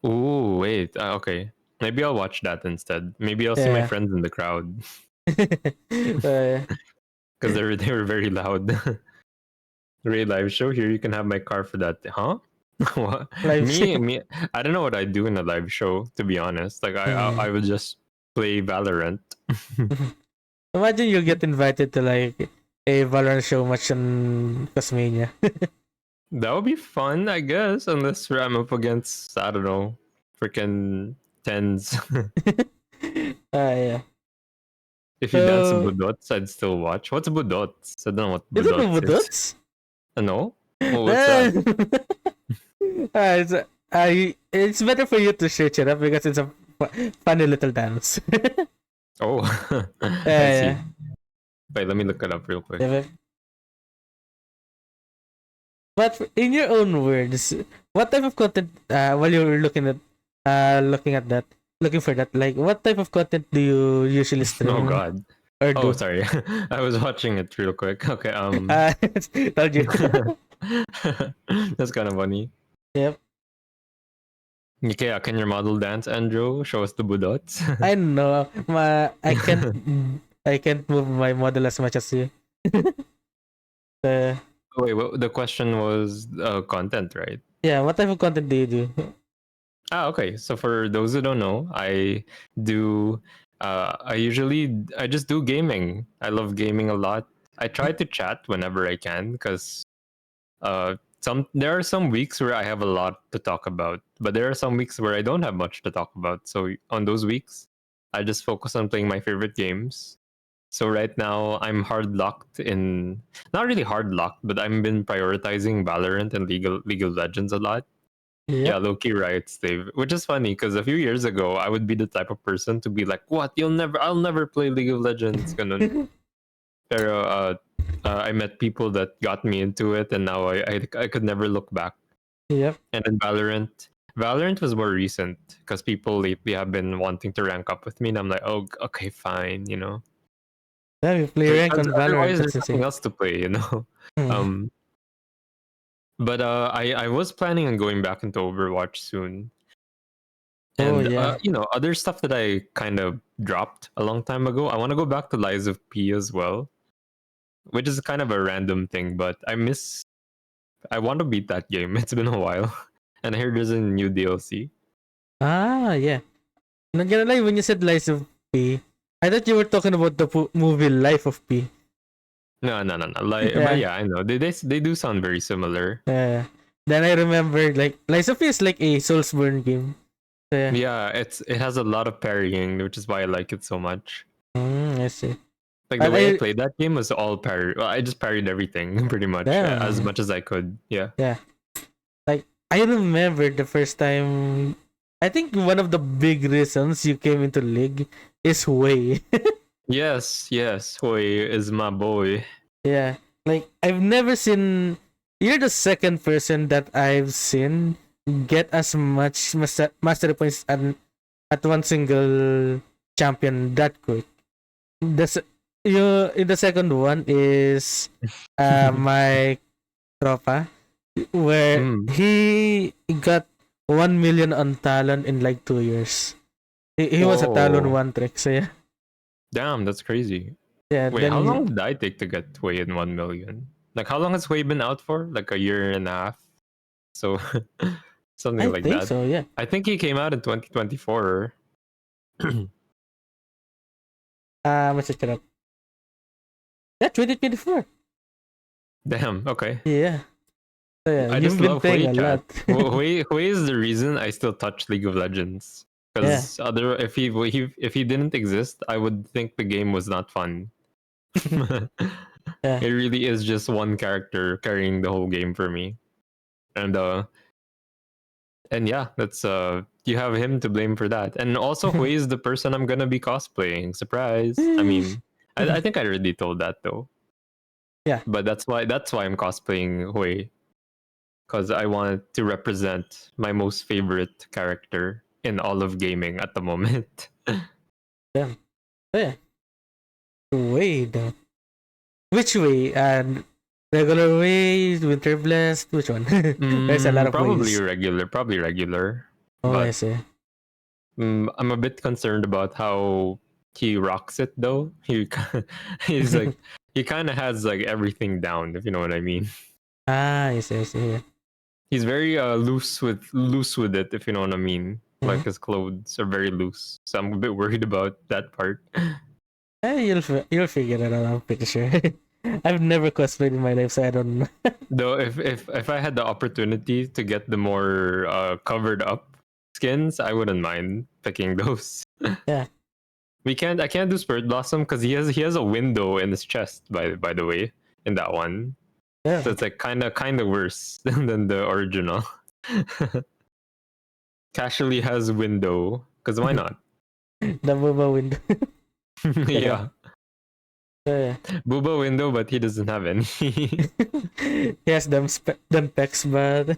Ooh, wait. Okay, maybe I'll watch that instead. Maybe I'll see my Yeah. friends in the crowd uh, because they were very loud. Ray live show here. You can have my car for that, huh? What? live Me. I don't know what I'd do in a live show. To be honest, like I Hmm. would just play Valorant. Imagine you get invited to like a Valorant show match on Tasmania. That would be fun, I guess, unless I'm up against I don't know, freaking tens. Yeah. If you dance So budots, I'd still watch. What's budots? I don't know what you don't know budots is. Budots? No? Well, what's that? It's, it's better for you to search it up because it's a funny little dance. Oh, I see. Yeah, Wait, let me look it up real quick. yeah. But in your own words, what type of content? While you're looking at that, looking for that, like what type of content do you usually Oh stream God. or Oh, do? sorry. I was watching it real quick. Okay. Told you. That's kind of funny. Yep. Okay, can your model dance, Andrew? Show us the budots. I know. I can't move my model as much as you. uh, Wait, the question was content, right? yeah. What type of content do you do? Ah, okay. So for those who don't know, I do. I just do gaming. I love gaming a lot. I try to chat whenever I can because there are some weeks where I have a lot to talk about, but there are some weeks where I don't have much to talk about. So on those weeks, I just focus on playing my favorite games. So right now I'm hard locked in, not really hard locked, but I've been prioritizing Valorant and League of Legends a lot. Yeah, Yep. Loki writes Dave, which is funny because a few years ago I would be the type of person to be like, "What? I'll never play League of Legends." Ganun. Pero I met people that got me into it, and now I could never look back. Yep. And then Valorant was more recent because people lately have been wanting to rank up with me, and I'm like, "Oh, okay, fine," you know. Yeah, we play rank Because on Valorant. otherwise, That's there's nothing insane. else to play, you know. Hmm. Um, but I was planning on going back into Overwatch soon, Oh and yeah. other stuff that I kind of dropped a long time ago. I want to go back to Lies of P as well, which is kind of a random thing, but I want to beat that game. It's been a while, and I hear there's a new DLC. Yeah. Not gonna lie, when you said Lies of P, I thought you were talking about the movie Life of P. No. Like, but Yeah. yeah, I know they do sound very similar. Yeah. Then I remembered like Lies of P is like a Soulsborne game. So, yeah. Yeah, it has a lot of parrying, which is why I like it so much. I see. Like the But way I I played that game was all parry. Well, I just parried everything pretty damn. much as I could. Yeah. Yeah. Like I remember the first time. I think one of the big reasons you came into League is Way. Yes. Hoi is my boy. Yeah. Like I've never seen. You're the second person that I've seen get as much mastery points at one single champion that quick. The second one is my tropa where Mm. he got 1 million on Talon in like 2 years. He was a Talon Oh, one trick, so yeah. damn, that's crazy. Yeah, Wait, how then long did I take to get Hoi in 1 million? Like, how long has Hoi been out for? Like a year and a half. So something I like think that. so, yeah. I think he came out in 2024. Let's check it up. Yeah, 2024. Damn. Okay. Yeah. So yeah, I you've just been love playing Hui a chat. lot. Hui is the reason I still touch League of Legends. Yeah. Because other if he didn't exist, I would think the game was not fun. Yeah. It really is just one character carrying the whole game for me. And yeah, that's you have him to blame for that. And also Hui is the person I'm gonna be cosplaying. Surprise. I mean, I think I already told that though. Yeah. But that's why I'm cosplaying Hui. Because I wanted to represent my most favorite character in all of gaming at the moment. Damn. So yeah. Way though. Which way? And regular way, winter blast, which one? There's a lot of Probably ways. regular, probably regular. Oh, I But see. I'm a bit concerned about how he rocks it though. He's like he kind of has like everything down, if you know what I mean. I see, I see. Yeah. He's very loose with it, if you know what I mean. Mhm. Like his clothes are very loose, so I'm a bit worried about that part. You'll figure it out, I'm pretty sure. I've never cosplayed in my life, so I don't know. Though if I had the opportunity to get the more covered up skins, I wouldn't mind picking those. Yeah. I can't do Spirit Blossom because he has a window in his chest by the way in that one. Yeah. So it's like kinda worse than the original. Casually has window because why not? The Boba window. Yeah. Yeah, Yeah. Booba window, but he doesn't have any. He has them pecs, but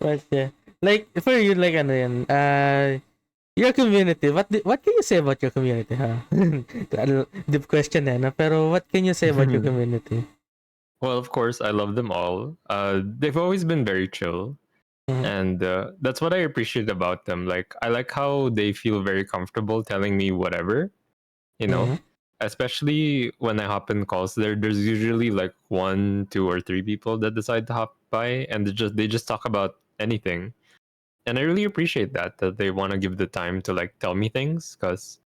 but yeah. Like for you, like ano yan, your community. What can you say about your community? Huh? Deep question, eh, no? Pero what can you say about your community? Well, of course, I love them all. They've always been very chill. Mhm. And that's what I appreciate about them. Like I like how they feel very comfortable telling me whatever, you know. Mhm. Especially when I hop in calls, there's usually like one, two, or three people that decide to hop by, and they just talk about anything. And I really appreciate that they want to give the time to like tell me things, because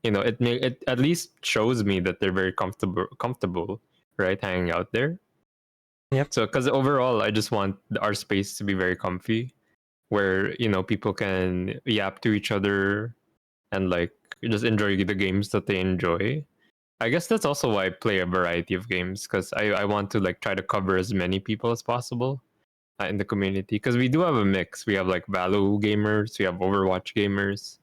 it at least shows me that they're very comfortable, right, hanging out there. Yep. So because overall, I just want our space to be very comfy, where people can yap to each other and like just enjoy the games that they enjoy. I guess that's also why I play a variety of games, because I want to like try to cover as many people as possible in the community, because we do have a mix. We have like Valo gamers, we have Overwatch gamers.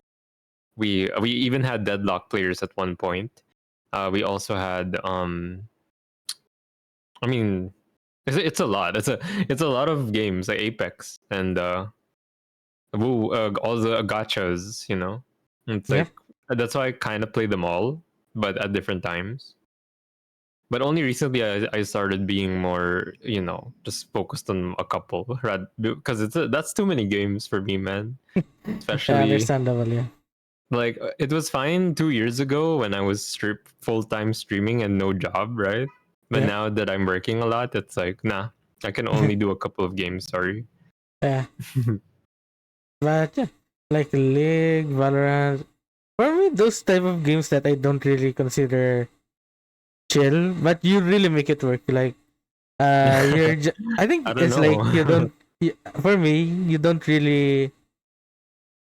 We even had Deadlock players at one point. We also had I mean it's a lot. It's a lot of games like Apex and all the gachas, It's Yep. like that's why I kind of play them all, but at different times. But only recently I started being more, just focused on a couple, because that's too many games for me, man. Yeah, Especially understandable. Yeah. like it was fine 2 years ago when I was full time streaming and no job, right? But Yep. now that I'm working a lot, it's like nah, I can only do a couple of games. Sorry. Yeah. But yeah, like League, Valorant. For me, those type of games that I don't really consider chill, but you really make it work. Like, I think I don't it's like you know. don't. For me, you don't really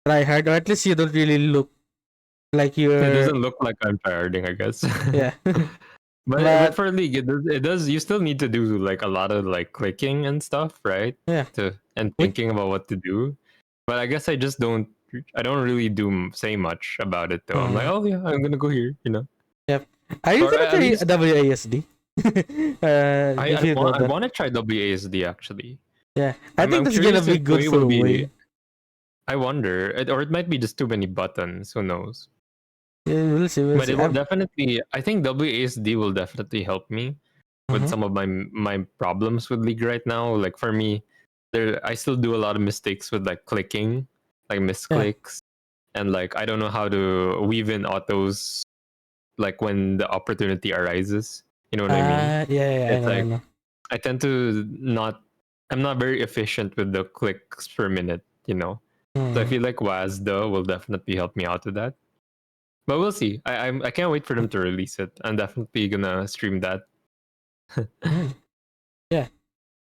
try hard, or at least you don't really look like It you're. doesn't look like I'm tryharding, I guess. Yeah. But But for League, it does. You still need to do like a lot of like clicking and stuff, right? yeah, And which thinking about what to do. But I guess I just don't. I don't really say much about it though. I'm like, oh yeah, I'm gonna go here. yep. Are you Or gonna at try least WASD? I If you know want I that. want to try WASD actually. Yeah, I I'm think I'm that's gonna curious be if good Way for will be. Way. I wonder, or it might be just too many buttons. Who knows? Yeah, we'll see. We'll But see. it will definitely. I think WASD will definitely help me with Mhm. some of my problems with League right now. Like for me, I still do a lot of mistakes with like clicking, like Yeah. misclicks, and like I don't know how to weave in autos like when the opportunity arises. You know what I mean? Yeah, I It's know, I like know. I tend to not. I'm not very efficient with the clicks per minute. So I Mm. feel like WASD will definitely help me out with that. But we'll see. I can't wait for them to release it. I'm definitely gonna stream that. Yeah,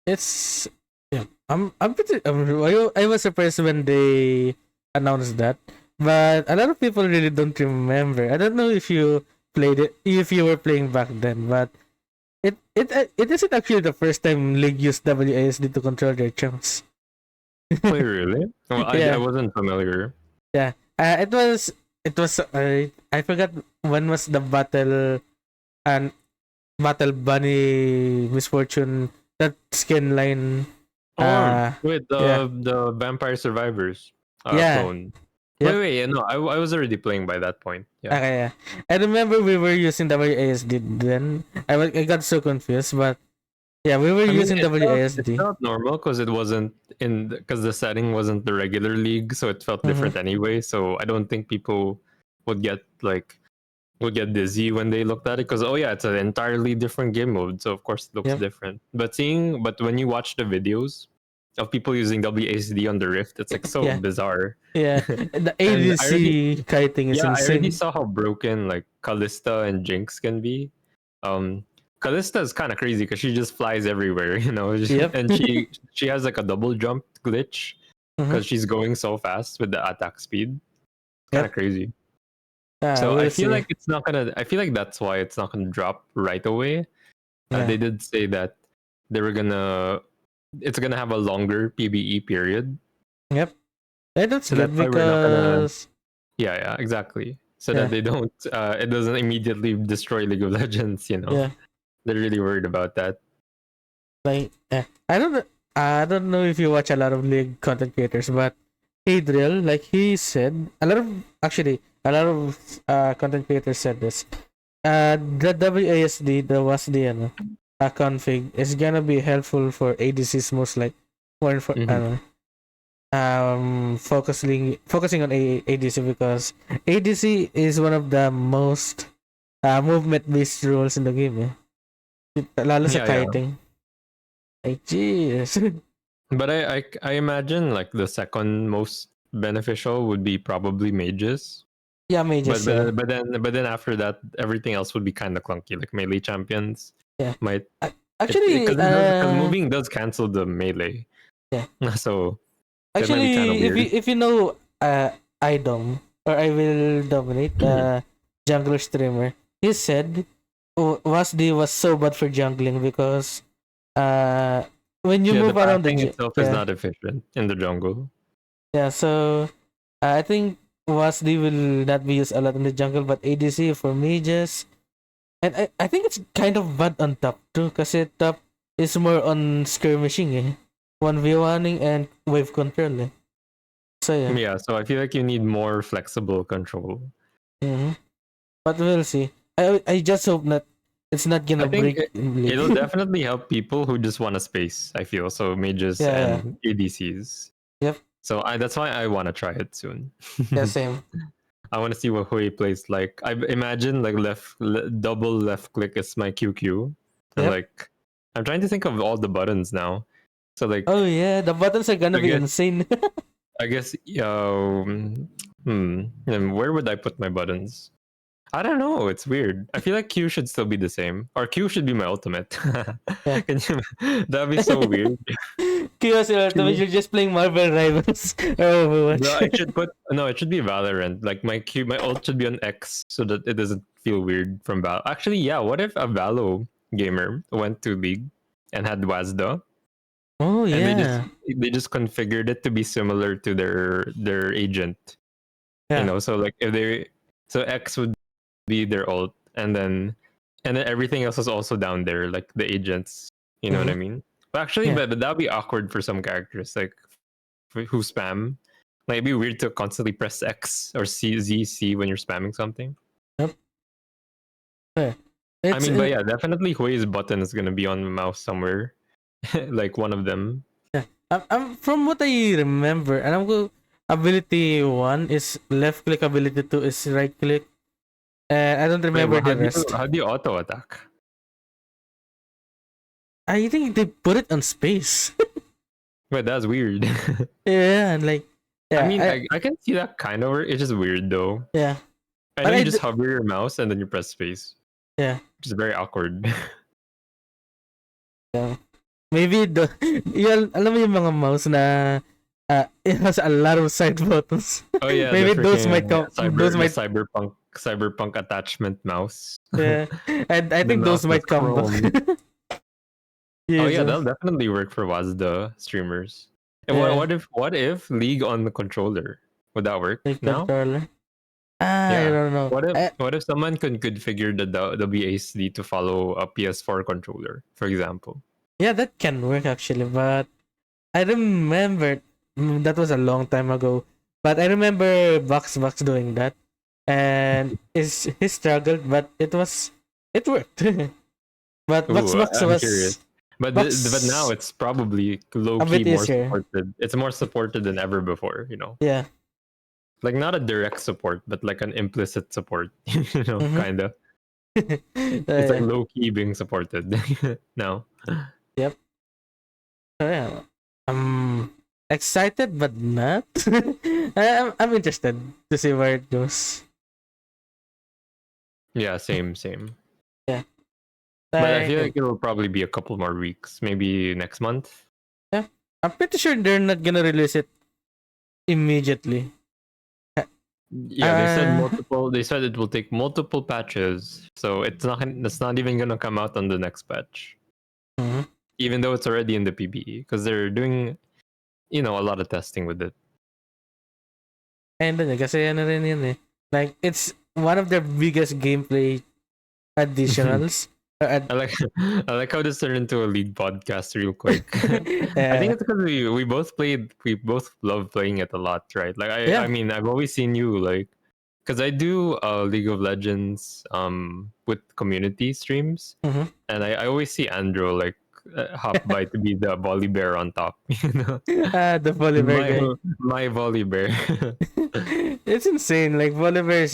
it's yeah. I'm pretty. I was surprised when they announced that, but a lot of people really don't remember. I don't know if you played it, if you were playing back then, but it isn't actually the first time League used WASD to control their chunks. Wait, really? Well, I Yeah, wasn't familiar. yeah. It was I forgot when was the and battle bunny misfortune that skin line. Oh, Uh wait, yeah, the Vampire Survivors yeah, clone. yep. Wait, yeah, no, I was already playing by that point. Yeah. Okay, yeah. I remember we were using WASD then. I got so confused, but yeah, we were I mean, using it WASD. felt normal because it wasn't because the setting wasn't the regular league, so it felt Mm-hmm. different anyway. So I don't think people would get dizzy when they looked at it because oh yeah, it's an entirely different game mode, so of course it looks Yep. different. But when you watch the videos of people using WASD on the Rift, it's like so Yeah, bizarre. yeah. The And ADC kiting is I already insane. saw how broken like Callista and Jinx can be. Callista is kind of crazy because she just flies everywhere, Yep. and she has like a double jump glitch Mm-hmm. because she's going so fast with the attack speed. Kind of Yep. crazy. So I We'll feel see. like it's not gonna. I feel like that's why it's not gonna drop right away. Yeah. They did say that they were gonna. It's gonna have a longer PBE period, Yep. Yeah, that's so that's good why we're not gonna. because Yeah, exactly. So that yeah, they don't. It doesn't immediately destroy League of Legends. yeah. They're really worried about that. Like I don't know if you watch a lot of League content creators, but Adriel, like he said, a lot of content creators said this. The WASD, the WASD config is gonna be helpful for ADCs most like more for Hmm. focusing on ADC because ADC is one of the most movement based rules in the game. Lalo sa Yeah. kiting. Like jeez. But I imagine like the second most beneficial would be probably mages. Yeah, mages. Yeah, But then after that, everything else would be kind of clunky. Like melee champions yeah. might Actually, because moving does cancel the melee. yeah. So it might be kind of Actually, weird. if you know idom or I will dominate jungler streamer, he said Wasdi was so bad for jungling because uh when you Yeah, the move around pathing itself is yeah, not efficient in the jungle. yeah, so I think Wasdi will not be used a lot in the jungle, but ADC for mages, and I think it's kind of bad on top too, kasi top is more on skirmishing 1v1ing and wave control So yeah. Yeah, so I feel like you need more flexible control. Mm-hmm. But we'll see. I just hope not. It's not I gonna think break in league. it'll definitely help people who just want a space. I feel so mages Yeah, yeah. and ADCs. Yep. So that's why I want to try it soon. Yeah, same. I want to see what Hui plays like. I imagine like double left click is my QQ, and Yep. like I'm trying to think of all the buttons now. So like Oh yeah, the buttons are gonna I be guess insane. I guess and where would I put my buttons? I don't know. It's weird. I feel like Q should still be the same, or Q should be my ultimate. Yeah. Can you? That'd be so weird. Chaos Ultimate, Q. you're just playing Marvel Rivals or No, I Overwatch. should put no. It should be Valorant. Like my ult should be on X so that it doesn't feel weird from Val. Actually, yeah. What if a Valo gamer went to League and had Wazda, Oh and yeah. they just configured it to be similar to their agent? Yeah. So like if they so X would be their ult, and then everything else is also down there, like the agents. You know what I Mm-hmm. mean? But actually, Yeah. but that'd be awkward for some characters, like who spam. Like it'd be weird to constantly press X or C when you're spamming something. Yep. Yeah. I It's mean, but yeah, definitely Hui's button is gonna be on the mouse somewhere, like one of them. yeah. I'm from what I remember, and I'm go ability one is left click, ability two is right click, and I don't Wait, remember well, the rest. how do you auto attack? I think they put it on space. Wait, that's weird. Yeah, and like I yeah, mean, I can see that kind of work. It's just weird though. yeah. I But know you just hover your mouse and then you press space. yeah. Which is very awkward. Yeah. Maybe alam mo yung mga mouse na it has a lot of side buttons. Oh yeah, the Maybe those freaking might come. Those might. cyberpunk attachment mouse. Yeah, and I The think those mouse is might come back. chrome. Oh yeah, Jesus. that'll definitely work for Wazda streamers. And Yeah. what if League on the controller? Would that work Like now? controller. I Yeah. don't know. What if someone could configure the WASD to follow a PS4 controller, for example? Yeah, that can work actually, but I remember that was a long time ago. But I remember Box doing that, and he struggled, but it worked. But Ooh, Box I'm curious. was But now it's probably low a key bit more easier. supported. It's more supported than ever before. Yeah. Like not a direct support, but like an implicit support. Mhm. Kind of. It's like Yeah. low key being supported now. Yep. So yeah. I'm excited but not. I'm interested to see where it goes. Yeah, same. Yeah. But I feel Like, like it'll probably be a couple more weeks, maybe next month. yeah. I'm pretty sure they're not gonna release it immediately. Yeah, they said Uh, multiple. They said it will take multiple patches, so it's not even gonna come out on the next patch, mhm. even though it's already in the PBE because they're doing, a lot of testing with it. And then, kasi ano rin yun eh. Like, it's one of their biggest gameplay additionals. I like I like how this turned into a lead podcast real quick. I think Yeah. it's because we both love playing it a lot, right? Like I Yeah. mean I've always seen you like because I do League of Legends with community streams, Mhm. and I always see Andrew like hop by to be the volley bear on top, The Volibear my guy. my volley bear. It's insane. Like, Volibear is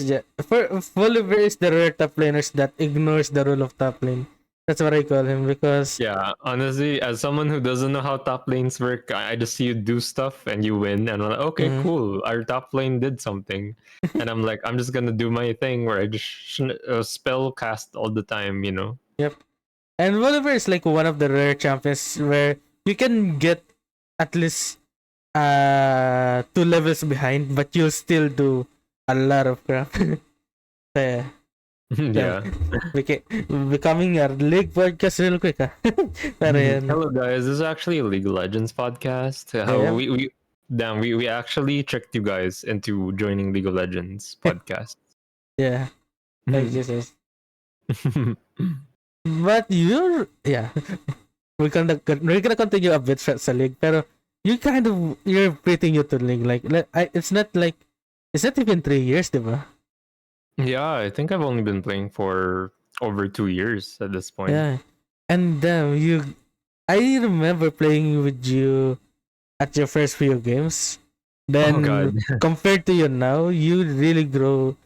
the rare top laners that ignores the rule of top lane. That's what I call him because Yeah, honestly, as someone who doesn't know how top lanes work, I just see you do stuff and you win, and I'm like, okay, Mhm. cool. Our top lane did something, and I'm like, I'm just gonna do my thing where I just spell cast all the time. Yep. And Volibear is like one of the rare champions where you can get at least 2 levels behind, but you'll still do a lot of crap. So, yeah. Yeah. Yeah. Becoming a league podcast real quick, ah. Pero yan. Hello, guys. This is actually a League of Legends podcast. Yeah. We actually tricked you guys into joining League of Legends podcast. Yeah. Like Jesus. But yeah. We're gonna continue a bit sa league, pero you're pretty new to league. Like, it's not even 3 years, diba? Yeah, I think I've only been playing for over 2 years at this point. Yeah. And I remember playing with you at your first few games. Then Oh god. compared to you now, you really grow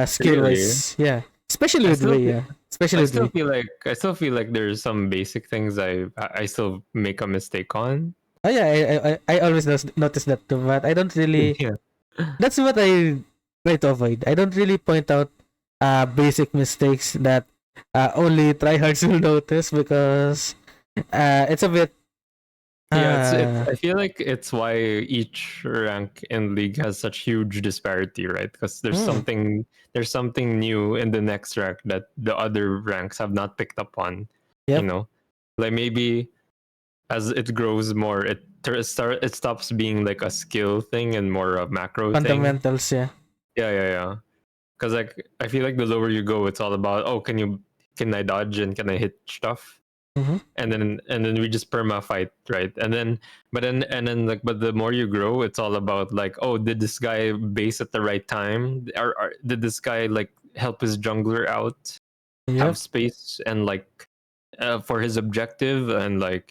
skill wise. Yeah. Especially I with still Way, feel- yeah. Especially with Way. I still feel like there's some basic things I still make a mistake on. Oh yeah, I always notice that too, but I don't really. Yeah. That's what I try to avoid. I don't really point out basic mistakes that only tryhards will notice because it's a bit. It's I feel like it's why each rank in league has such huge disparity, right? Because there's something new in the next rank that the other ranks have not picked up on. Yep. Like maybe as it grows more, it stops being like a skill thing and more a macro thing. Fundamentals, yeah. Yeah. Because like I feel like the lower you go, it's all about can I dodge and can I hit stuff, Mhm. and then we just perma fight, right? But the more you grow, it's all about like, oh, did this guy base at the right time, or did this guy like help his jungler out, Yep. have space and like for his objective, and like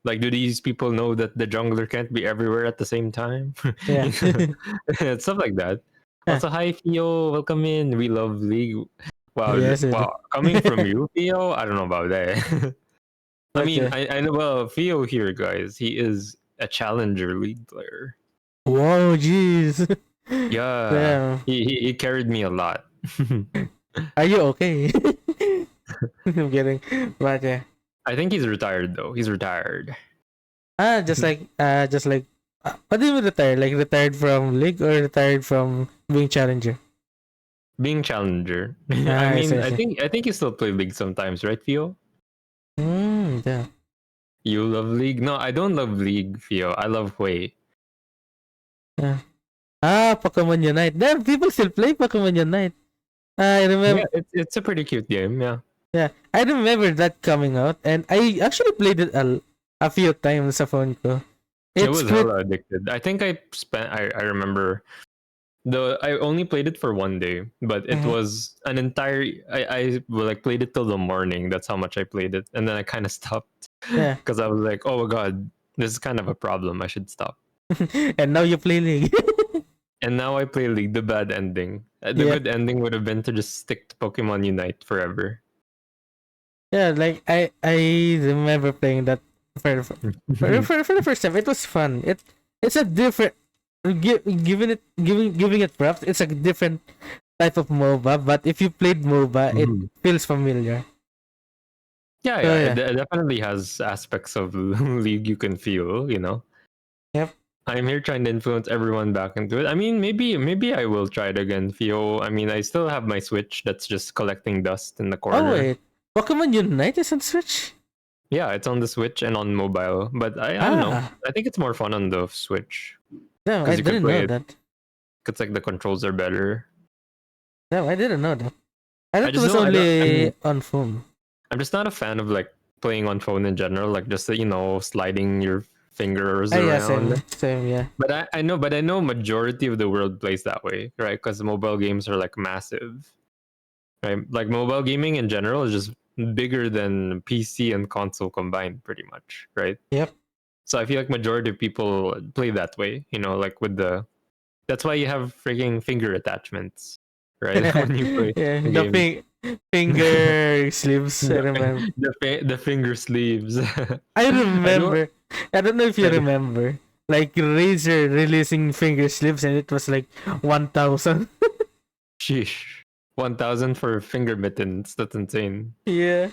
like, do these people know that the jungler can't be everywhere at the same time? Yeah. Stuff like that. Also, hi Theo, welcome in. We love League. Wow, Yes, we do. wow. Coming from you, Theo, I don't know about that. I mean, Okay. I know well Theo here, guys. He is a challenger league player. Whoa, jeez. Yeah, Damn. he carried me a lot. Are you okay? I'm kidding. But yeah. I think he's retired though. He's retired. Just like what do you mean retired? Like retired from league or retired from being challenger? Being challenger. I I see, mean, I see. I think you still play League sometimes, right, Theo? Yeah. You love League? No, I don't love League, Theo. I love Hui. Yeah. Pokemon Unite. Damn, people still play Pokemon Unite. I Yeah, remember. it's a pretty cute game. Yeah. Yeah, I remember that coming out, and I actually played it a few times sa phone ko. It It's was pretty. hella addicted. I think I remember I only played it for one day, but it Mhm. was an entire I well, like played it till the morning. That's how much I played it. And then I kind of stopped Yeah, because I was like, "Oh my god, this is kind of a problem. I should stop." and now you play League. And now I play League, the bad ending. The Yeah, good ending would have been to just stick to Pokemon Unite forever. yeah. Like I remember playing that for the first time. It was fun. It's a different. Giving it props. It's a different type of MOBA. But if you played MOBA, it Mhm. feels familiar. Yeah, So yeah, yeah. it definitely has aspects of League you can feel, you know. Yep. I'm here trying to influence everyone back into it. I mean, maybe I will try it again, Theo. I mean, I still have my Switch that's just collecting dust in the Oh corner. wait, Pokemon Unite is on Switch. Yeah, it's on the Switch and on mobile, but I don't know. Ah, I think it's more fun on the Switch no, I because you could didn't know play it. that. It's like the controls are better. No, I didn't know that. I I thought it just was don't. I don't. only on phone. I'm just not a fan of like playing on phone in general. Like just sliding your fingers Ah, yeah, around. same, yeah. But I know majority of the world plays that way, right? Because mobile games are like massive, right? Like mobile gaming in general is just bigger than PC and console combined, pretty much, right? Yep. So I feel like majority of people play that way, like with the. That's why you have freaking finger attachments, right? When you play Yeah, the games, finger sleeves. I the remember. the finger sleeves. I I don't. remember. I don't know if you I, remember. Like Razer releasing finger sleeves, and it was like 1,000. sheesh, 1,000 for finger mittens. That's insane. Yeah.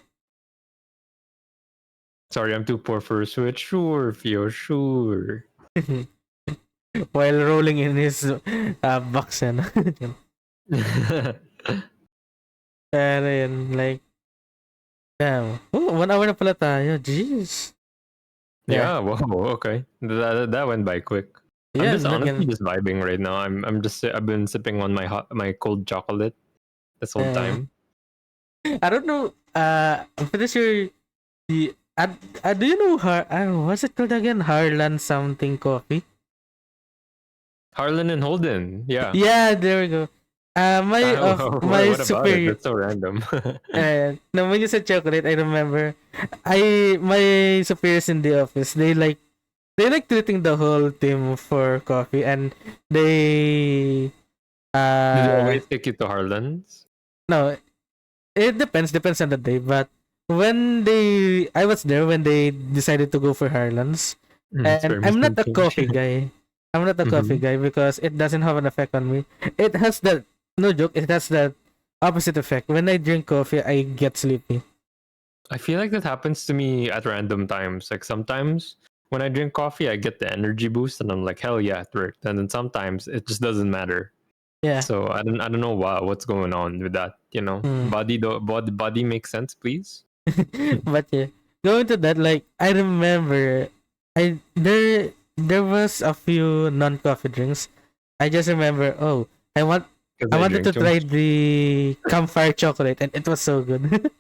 Sorry, I'm too poor for a Switch. Sure, Fio, sure. While rolling in his box and pero yun, like, damn. Oh, 1 hour na pala tayo. Jeez. Yeah. Yeah, whoa, okay. That went by quick. I'm Yeah, just honestly again. just vibing right now. I've been sipping on my cold chocolate this whole Uh, time. I don't know. I'm pretty sure the. Do you know what's it called again? Harlan something coffee. Harlan and Holden. Yeah. Yeah, there we go. My What about it? superior. That's so random. No, when you said chocolate, I remember. My superiors in the office. They like treating the whole team for coffee, and they Did they uh always take you to Harlan's? no, it depends on the day, but I was there when they decided to go for Harlan's, It's and very I'm not a mistaken. coffee guy. I'm not a coffee Mhm. guy because it doesn't have an effect on me. It has that no joke. It has that opposite effect. When I drink coffee, I get sleepy. I feel like that happens to me at random times. Like sometimes when I drink coffee, I get the energy boost, and I'm like, hell yeah, it worked. And then sometimes it just doesn't matter. Yeah. So I don't know what's going on with that. Hmm. Body makes sense, please. But yeah, going to that, like I remember, there was a few non-coffee drinks. I just remember. Oh, Because I I wanted drink to too try much. the campfire chocolate, and it was so good.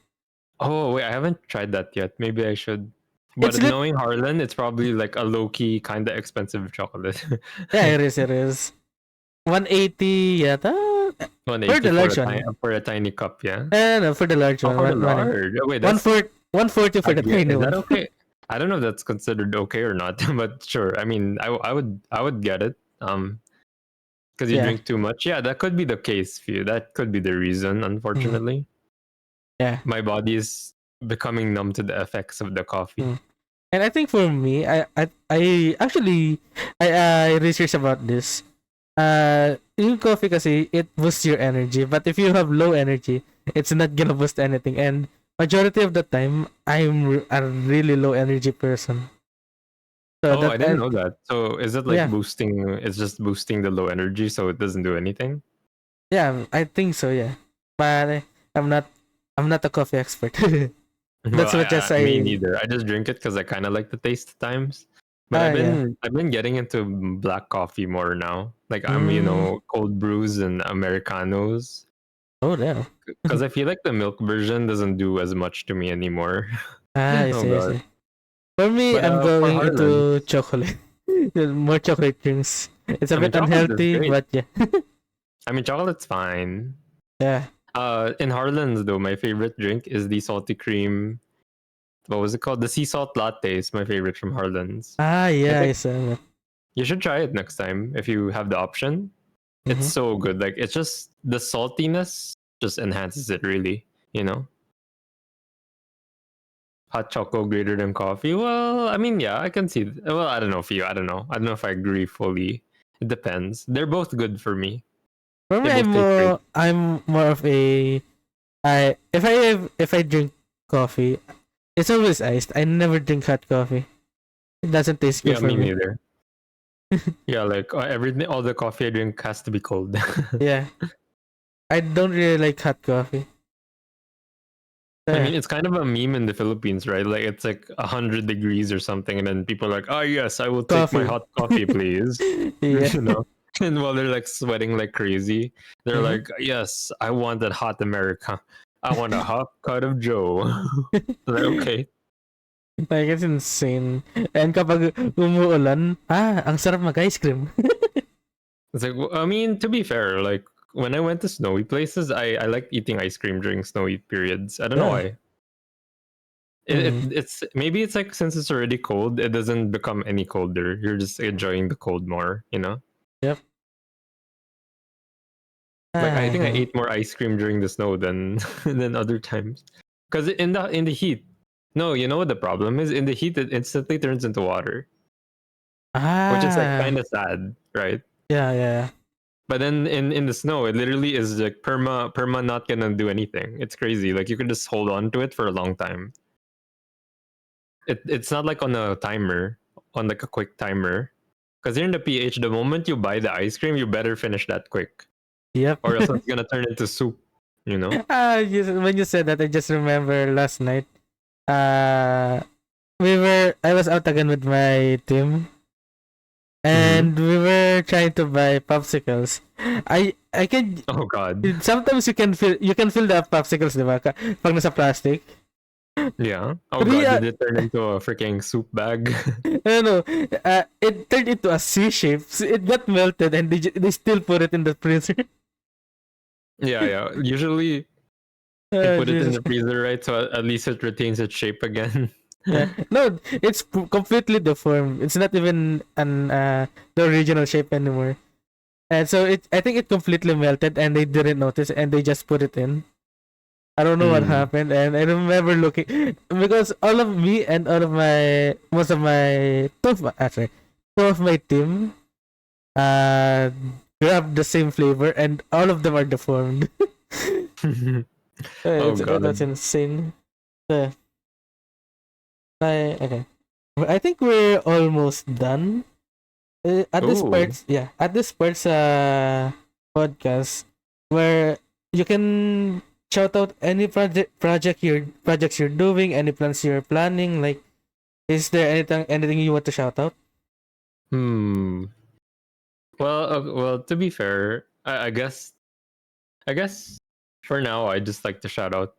Oh wait, I haven't tried that yet. Maybe I should. It's But lit. knowing Harlan, it's probably like a low key kind of expensive chocolate. Yeah, it is. It is 180. Yeah, for 180 the large one. for a tiny cup, yeah. No, for the large Oh, one. for the One large. Oh, wait, one that's four 140 for the tiny is that one. okay? I don't know if that's considered okay or not, but sure. I mean, I would get it. Because you Yeah, drink too much. Yeah, that could be the case for you. That could be the reason. mm, Unfortunately, yeah. my body is becoming numb to the effects of the coffee. Mm. And I think for me, I actually I researched about this. yung coffee kasi, it boosts your energy. But if you have low energy, it's not gonna boost anything. And majority of the time, a really low energy person. So Oh, that I didn't know that. So is it like yeah, boosting? It's just boosting the low energy, so it doesn't do anything. yeah, I think so. Yeah, but I'm not I'm not a coffee expert. Well, That's what just me I neither. I just drink it because I kind of like the taste at times. But yeah. I've been getting into black coffee more now. Like I'm Mm, cold brews and americanos oh no. because I feel like the milk version doesn't do as much to me anymore. I Oh see, I god. see. For me, But I'm for going Harlan, into chocolate. More chocolate drinks. It's a I mean bit chocolate is unhealthy, great. but yeah. I mean chocolate's fine. Yeah. In Harlan's though, my favorite drink is the salty cream. What was it called? The sea salt latte is my favorite from Harlan's. Ah, I yeah, I think saw that. you should try it next time if you have the option. It's Mm-hmm. so good. Like it's just the saltiness just enhances it really, you know? Hot chocolate greater than coffee. Well, I mean, yeah, I can see. Well, I don't know if you. I don't know. I don't know if I agree fully. It depends. They're both good for me. For They me, both taste great. I'm more of a if I drink coffee, it's always iced. I never drink hot coffee. It doesn't taste good Yeah, for me me. neither. Yeah, like everything, all the coffee I drink has to be cold. Yeah, I don't really like hot coffee. So I yeah, mean, it's kind of a meme in the Philippines, right? Like it's like 100 degrees or something, and then people are like, "Oh yes, I will take my coffee. hot coffee, please." Yeah. You know, and while they're like sweating like crazy, they're Mm-hmm. like, "Yes, I want that hot America. I want a hot cut of Joe." Like, okay, Like, it's insane. And kapag umuulan, ang sarap mag-ice cream. it's like I mean, to be fair, like when I went to snowy places, I liked eating ice cream during snowy periods. I don't know Yeah. why. Mm. It's maybe it's like since it's already cold, it doesn't become any colder. You're just enjoying the cold more, you know? Yep. Like I think I Okay. ate more ice cream during the snow than than other times. Because in the heat, no, you know what the problem is? In the heat, it instantly turns into water, which is like Ah. kind of sad, right? Yeah, yeah. But then in the snow, it literally is like perma not gonna do anything. It's crazy. Like you can just hold on to it for a long time. It's not like on a timer, on like a quick timer. Because here in the PH, the moment you buy the ice cream, you better finish that quick, Yep. or else it's gonna turn into soup. You know? When you said that, I just remember last night. Uh, I was out again with my team, Mm-hmm. and we were trying to buy popsicles. I can Oh God. sometimes you can feel the popsicles, diba? Pag nasa plastic. Yeah. Oh Three, God, did it turn into a freaking soup bag? no, it turned into a C shape. So it got melted, and they still put it in the freezer. Yeah, yeah. Usually they Oh, put it in Jesus. the freezer, right? So at least it retains its shape again. Yeah. No, it's completely deformed. It's not even the original shape anymore. And so I think it completely melted, and they didn't notice, and they just put it in. I don't know what Mm. happened, and I remember looking because all of me and all of my most of my two of my team uh grab the same flavor, and all of them are deformed. Oh That's God. insane. Uh, okay. I think we're almost done. At this part, Oh. yeah, at this part's podcast, where you can shout out any projects you're doing, any plans you're planning. Like, is there anything you want to shout out? Hmm. Well. To be fair, I guess for now, I just like to shout out,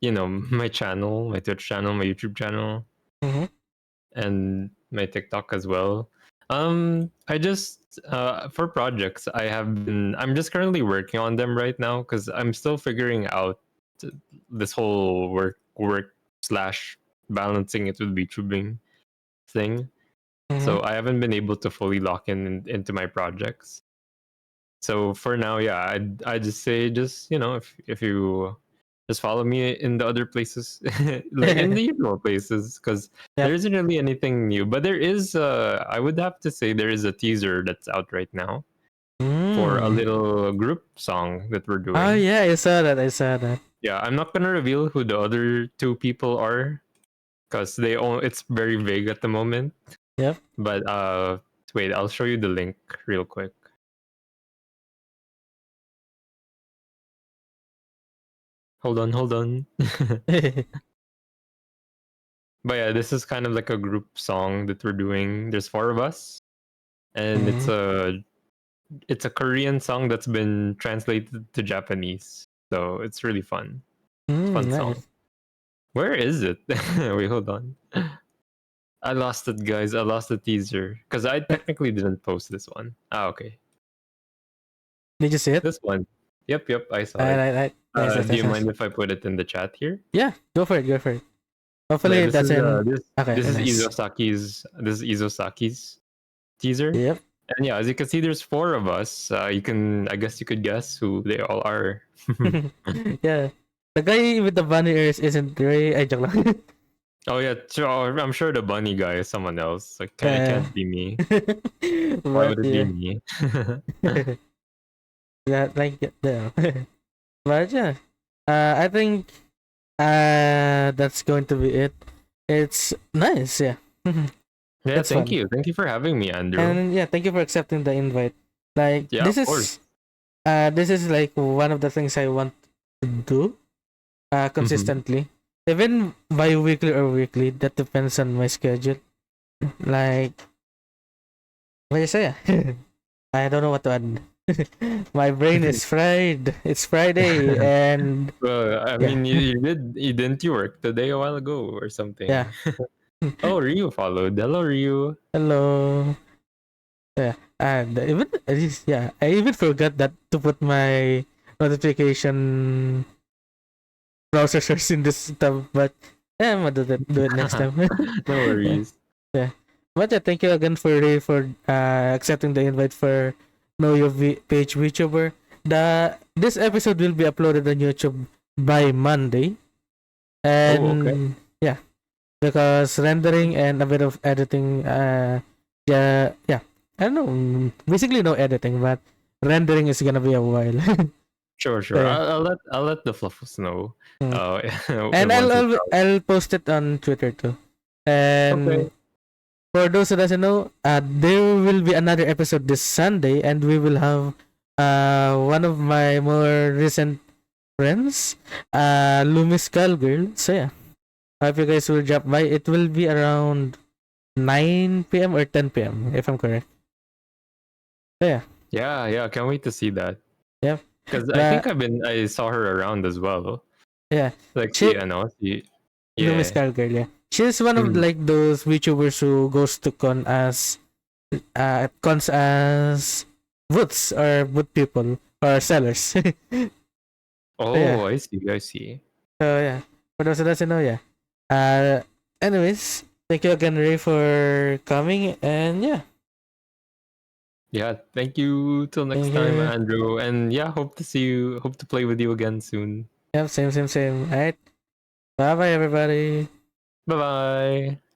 my channel, my Twitch channel, my YouTube channel, Mm-hmm. and my TikTok as well. I just for projects I'm just currently working on them right now because I'm still figuring out this whole work slash balancing it with VTubing thing. Mm-hmm. So I haven't been able to fully lock into my projects. So for now, yeah, I just say if you just follow me in the other places, like in the usual places, because there Yep. isn't really anything new. But there is, I would have to say, there is a teaser that's out right now for a little group song that we're doing. Oh yeah, I saw that. I saw that. Yeah, I'm not gonna reveal who the other two people are because it's very vague at the moment. Yep. But wait, I'll show you the link real quick. Hold on. But yeah, this is kind of like a group song that we're doing. There's 4 of us, and it's a Korean song that's been translated to Japanese. So it's really fun. Fun song. Nice. Where is it? Wait, hold on. I lost it, guys. I lost the teaser because I technically didn't post this one. Ah, okay. Did you see it? This one. Yep. I saw Right, it. right, right. Nice, Do you nice. mind if I put it in the chat here? Yeah, go for it. Go for it. Hopefully Yeah, it doesn't. Okay, this is nice. Izosaki's teaser. Yep. And yeah, as you can see, there's 4 of us. I guess you could guess who they all are. Yeah. The guy with the bunny ears isn't Ray. I joke lang. Oh yeah, sure. I'm sure the bunny guy is someone else. Like, it can't be me. Why But would it be me? yeah, like yeah. But yeah, I think that's going to be it. It's nice, yeah. Yeah, It's thank fun. you. Thank you for having me, Andrew. And yeah, thank you for accepting the invite. Like Yeah, this of course. this is like one of the things I want to do consistently. Even bi-weekly or weekly, that depends on my schedule. Like what you say? I don't know what to add. My brain is fried. It's Friday and Well, I yeah. mean, you didn't you work today a while ago or something? Yeah. Oh, Ryu followed. Hello, Ryu. Hello. Yeah. And even yeah, I even forgot that to put my notification processors in this tab, but yeah, I'm gonna do it next time. No worries. Yeah. But yeah, thank you again for accepting the invite for Know Your Page VTuber. This episode will be uploaded on YouTube by Monday. And Oh, okay. yeah, because rendering and a bit of editing yeah, I don't know, basically no editing, but rendering is gonna be a while. Sure. So, yeah. I'll let the fluffs know. Mm. Uh, And once it's out. I'll post it on Twitter too. And Okay. for those who doesn't know, there will be another episode this Sunday, and we will have one of my more recent friends, Loomis Girl. So yeah, I hope you guys will drop by. It will be around 9 p.m. or 10 p.m. if I'm correct. So yeah, Yeah. Can't wait to see that. yep. Because I think I saw her around as well. Yeah, Like, she Loomis yeah. Girl. Yeah, she's one of like those VTubers who goes to cons as booths or boot people or sellers. Oh, Yeah. I see. So yeah, for those who doesn't know, yeah. Anyways, thank you again, Ray, for coming, and yeah, Yeah, thank you. Till next thank time, you. Andrew. And yeah, hope to play with you again soon. Yep, same. All right, bye, everybody. Bye bye.